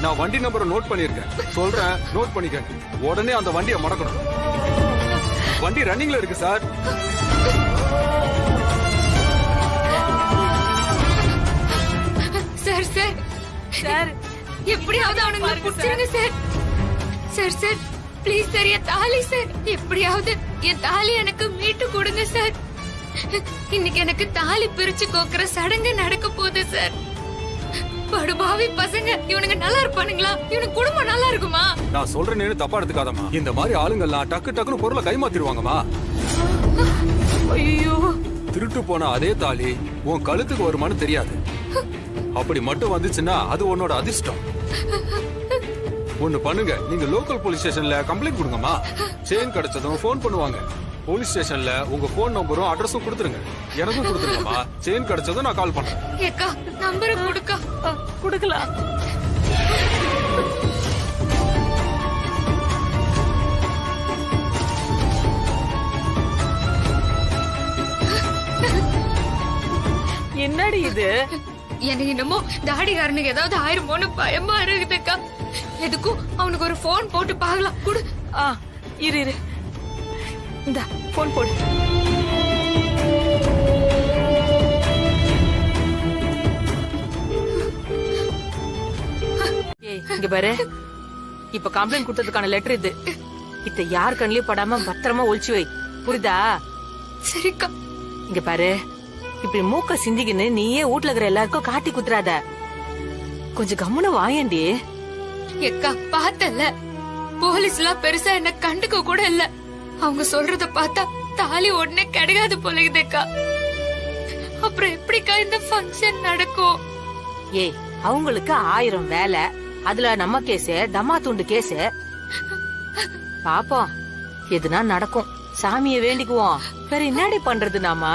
நான் வண்டி நம்பரை நோட் பண்ணிருக்கேன், சொல்றேன், நோட் பண்ணிக்கங்க. உடனே அந்த வண்டியை மடக்கணும். வண்டி ரன்னிங்ல இருக்கு சார். சார் சார் சார், எப்படியாவது அவனுங்களை புடிச்சிருங்க sir. Sir sir please sir, என் தாலி சார், எப்படியாவது என் தாலி எனக்கு மீட்டு கொடுங்க சார். இன்னைக்கு எனக்கு தாலி பிரிச்சு கோக்குற சடங்கு நடக்க போகுது சார். படுபாவி பசங்க, இவனுங்க நல்லா இருப்பானுங்களா? இவனுக்கு குடும்பம் நல்லா இருக்குமா? நான் சொல்றேன்னு தப்பா எடுத்துக்காதம்மா. இந்த மாதிரி ஆளுங்கெல்லாம் டக்குன்னு பொருளை கைமாத்திடுவாங்கம்மா. ஐயோ, திருட்டு போன அதே தாலி உன் கழுத்துக்கு வருமானு தெரியாது. அப்படி மட்டும் வந்துச்சுன்னா அது உன்னோட அதிர்ஷ்டம். ஒண்ணு பண்ணுங்க, நீங்க லோக்கல் போலீஸ் ஸ்டேஷன்ல கம்ப்ளைண்ட் கொடுங்கம்மா. செயின் கிடைச்சதும் போன் பண்ணுவாங்க. போலீஸ் ஸ்டேஷன்ல உங்க போன் நம்பரும் அட்ரஸும் கொடுத்துருங்க. எனக்கும் கொடுத்துருங்கம்மா. செயின் கிடைச்சதும் நான் கால் பண்றேன். ஏக்கா, நம்பரை கொடுக்கா. கொடுக்கலாம். என்னடி இது? எனக்கு என்னமோ தாடிகாரனுக்கு ஏதாவது ஆயிருமோன்னு பயமா இருக்குதுக்கா. எதுக்கும் அவனுக்கு ஒரு போன் போட்டு பாக்கலாம். குடு. இரு இந்த போன் போடு. இங்க பாரு, இப்ப கம்ப்ளைண்ட் கொடுத்ததுக்கான லெட்டர் இது. இத யார் கண்ணிலயும் படாம பத்திரமா ஒளிச்சு வை, புரியுதா? சரிக்கா. இங்க பாரு, இப்படி மூக்க சிந்திக்கின்னு நீயே வீட்டுல இருக்கிற எல்லாருக்கும் காட்டி குத்துறாத. கொஞ்சம் கம்முன்னு வாயண்டி. எக்கா பார்த்தல, போலீஸ் எல்லாம் பெருசா என்ன கண்டுக்க கூட இல்ல. அவங்க சொல்றத பார்த்தா தாலி உடனே கிடையாது போலகுதேக்கா. அப்புறம் எப்படிக்கா இந்த ஃபங்க்ஷன் நடக்கும்? ஏய், அவங்களுக்கு 1000 வேலை. அதுல நம்ம கேஸ் தம்மா துண்டு கேஸ். பாப்போம், எதுனா நடக்கும். சாமிய வேண்டிக்குவோம். வேற என்னடி பண்றது நாம?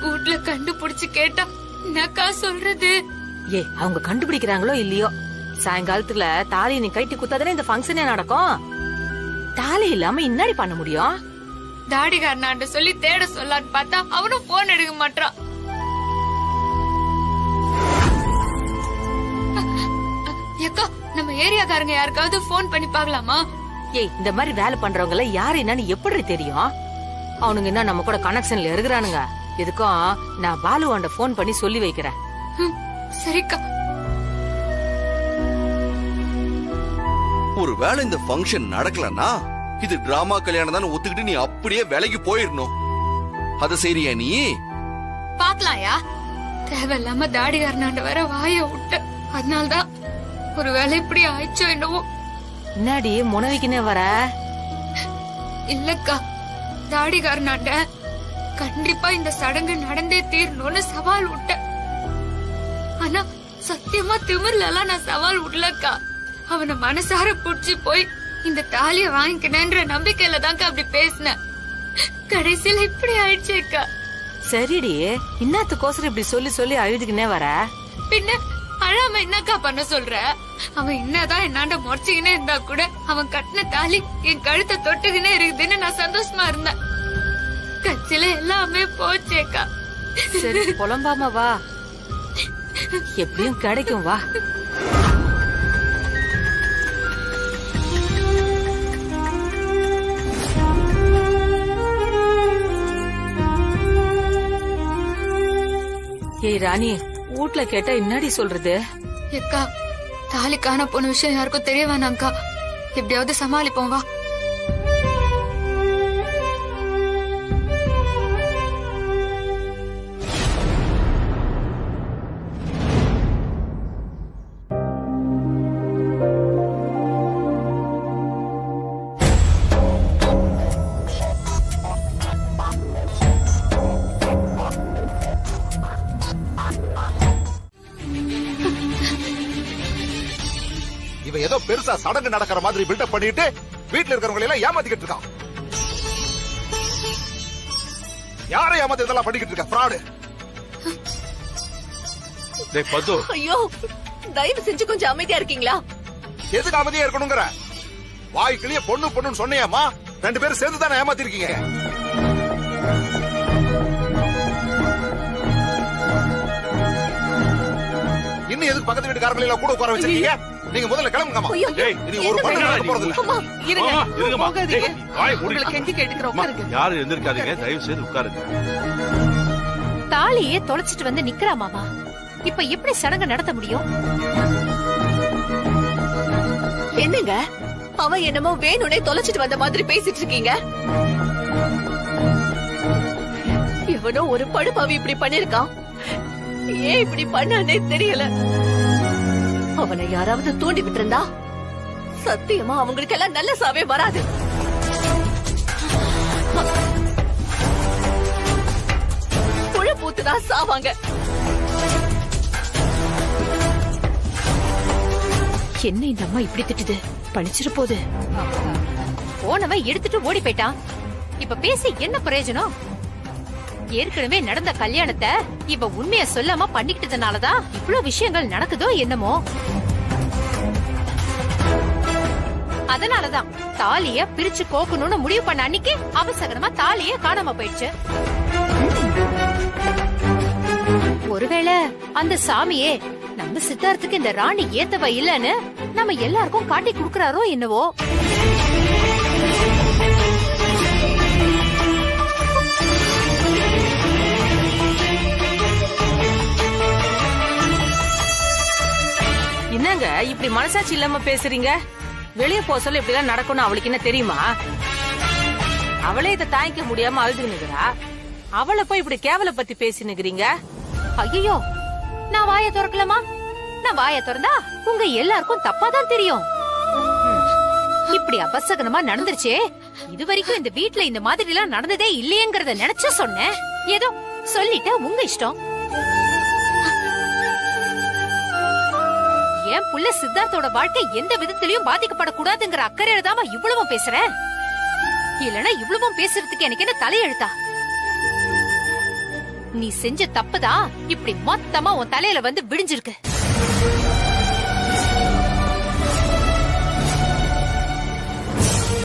வீட்டுல கண்டுபிடிச்சு கேட்டா என்னக்கா சொல்றது? ஏய், அவங்க கண்டுபிடிக்கிறாங்களோ இல்லையோ, சாயங்காலத்துல தாலி நீ கைட்டி குத்தாதானே இந்த ஃபங்க்ஷனே நடக்கும். தாலி இல்லாம என்னடி பண்ண முடியும்? தாடிகாரனாண்ட சொல்லி தேட சொல்லான்னு பார்த்தா அவனும் போன் எடுக்க மாட்டான். ஏக்கா, நம்ம ஏரியாக்காரங்க யாருக்காவது போன் பண்ணி பாக்கலாமா? ஏய், இந்த மாதிரி வேலை பண்றவங்கள யாரு என்னன்னு எப்படி தெரியும்? அவனுங்க என்ன நம்ம கூட கனெக்ஷன்ல இருக்கிறானுங்க. எதுக்கும் நான் பாலுவாண்ட போன் பண்ணி சொல்லி வைக்கிறேன். சரிக்கா. ஒருவேளை இந்த ஃபங்க்ஷன் நடக்கலன்னா இது டிராமா கல்யாணம் தான் ஒத்துக்கிட்டு நீ அப்படியே வேலைக்கு போயிடணும். அத சரியா நீ? பாக்கலாயா? தேவையில்லாம தாடிகாரனாண்ட வர வாய விட்டு, அதனால்தான் ஒருவேளை இப்படி ஆயிடுச்சோ என்னவோ. என்னடி முனவிக்குனே வர? இல்லக்கா, தாடிகாரனாண்ட கண்டிப்பா இந்த சடங்கு நடந்தே தீரணும்னு சவால் விட்டேன். ஆனா சத்தியமா திமிர்ல எல்லாம் நான் சவால் விடலக்கா. அவனை மனசார புடிச்சு போய் இந்த தாலிய வாங்கிக்கினேன்ற நம்பிக்கையில தான்க்கா அப்படி பேசினேன். கடைசியில இப்படி ஆயிடுச்சேக்கா. சரிடி, இன்னத்துக்கோசரம் இப்படி சொல்லி சொல்லி அழுதுக்குனே வர? பின்ன அழாம என்னக்கா பண்ண சொல்ற? அவன் என்னதான் என்னாண்ட முறைச்சுக்கினே இருந்தா கூட அவன் கட்டின தாலி என் கழுத்தை தொட்டுக்கினே இருக்குதுன்னு நான் சந்தோஷமா இருந்தேன். கட்சியில எல்லாமே போச்சேக்கா. சரி புலம்பாம வா, எப்படியும் கிடைக்கும் வா. ஏய் ராணி, வீட்ல கேட்டா என்னடி சொல்றது? ஏக்கா, தாலி காண போன விஷயம் யாருக்கும் தெரிய வேணாம்க்கா. எப்படியாவது சமாளிப்போம் வா. இவன் ஏதோ பெருசா சடங்கு நடக்கிற மாதிரி பில்டப் பண்ணிட்டு வீட்டுல இருக்கிறவங்களை எல்லாம் ஏமாத்திக்கிட்டு இருக்கான். யாரை ஏமாத்தி இதெல்லாம் பண்ணிக்கிட்டு இருக்க? ஃப்ராடு. டேய் பத்து, ஐயோ, தயவு செஞ்சு கொஞ்சம் அமைதியா இருக்கீங்களா? எதுக்கு அமைதியா இருக்கணுங்கிற? வாய்க்கிலேயே பொண்ணு பொண்ணுன்னு சொன்னியாமா? 2 பேரும் சேர்ந்து தானே ஏமாத்தி இருக்கீங்க. இன்னும் எதுக்கு பக்கத்து வீட்டுக்காரங்களை எல்லாம் கூட உட்கார வச்சிருக்கீங்க? நீங்க முதல்ல கிளம்புங்கம்மா. டேய், நீ ஒரு பண்ண நடக்க போறது இல்ல. இருங்க, போகாதீங்க. டேய், வாயை மூடி. உங்களுக்கு கெஞ்சி கேட்டுக்கிறோம், உட்காருங்க. யாரும் எந்திருக்காதீங்க, தயவு செய்து உட்காருங்க. தாலியே தொலைச்சிட்டு வந்து நிக்கிறா மாமா. இப்ப எப்படி சடங்கு நடத்த முடியும்? என்னங்க, அவன் என்னமோ வேணும்னே தொலைச்சிட்டு வந்த மாதிரி பேசிட்டு இருக்கீங்க. எவனோ ஒரு படுபாவி இப்படி பண்ணிருக்கான். ஏன் இப்படி பண்ணானே தெரியல. அவனை யாராவது தூண்டி விட்டு இருந்தா சத்தியமா அவங்களுக்கு எல்லாம் நல்ல சாவே வராது. புழ பூத்துதான் சாவாங்க. என்ன இந்த அம்மா இப்படி திட்டுது? பழிச்சிரு போது. போனவன் எடுத்துட்டு ஓடி போயிட்டான். இப்ப பேசி என்ன பிரயோஜனம்? ஏற்கனவே நடந்த கல்யாணத்தை இவ உண்மைய சொல்லாம பண்ணிக்கிட்டதுனாலதான் இவ்வளவு விஷயங்கள் நடக்குதோ என்னமோ. அதனாலதான் தாலிய பிரிச்சு கோக்கணும்னு முடிவு பண்ண அன்னைக்கு அவசரமா தாலிய காணாம போயிடுச்சு. ஒருவேளை அந்த சாமியே நம்ம சித்தார்த்துக்கு இந்த ராணி ஏத்தவ இல்லன்னு நம்ம எல்லாருக்கும் காட்டி குடுக்கறாரோ என்னவோ. என்னங்க இப்படி மனசாட்சி இல்லாம பேசுறீங்க? வெளியே போக சொல்ல இப்படிலாம் நடக்கணும் அவளுக்கு என்ன தெரியுமா? அவளே இதை தாங்கிக்க முடியாம அழுதுனுக்குறா. அவளை போய் இப்படி கேவல பத்தி பேசினுக்கிறீங்க. ஐயோ, நான் வாய திறக்கலாமா? நான் வாய திறந்தா உங்க எல்லாருக்கும் தப்பாதான் தெரியும். இப்படி அபசகனமா நடந்துருச்சே. இது வரைக்கும் இந்த வீட்டுல இந்த மாதிரி எல்லாம் நடந்ததே இல்லையேங்கறத நினைச்சு சொன்னேன். ஏதோ சொல்லிட்ட, உங்க இஷ்டம். என் புள்ள சித்தார்த்தோட வாழ்க்கை எந்த விதத்திலயும் பாதிக்கப்படக்கூடாதுங்கிற அக்கறையில தான் இவ்வளவும் பேசுறேன். இல்லனா இவ்வளவும் பேசுறதுக்கு எனக்கு என்ன தலையெழுத்தா? நீ செஞ்ச தப்புதான் இப்படி மொத்தமா உன் தலையில வந்து விடிஞ்சிருக்கு.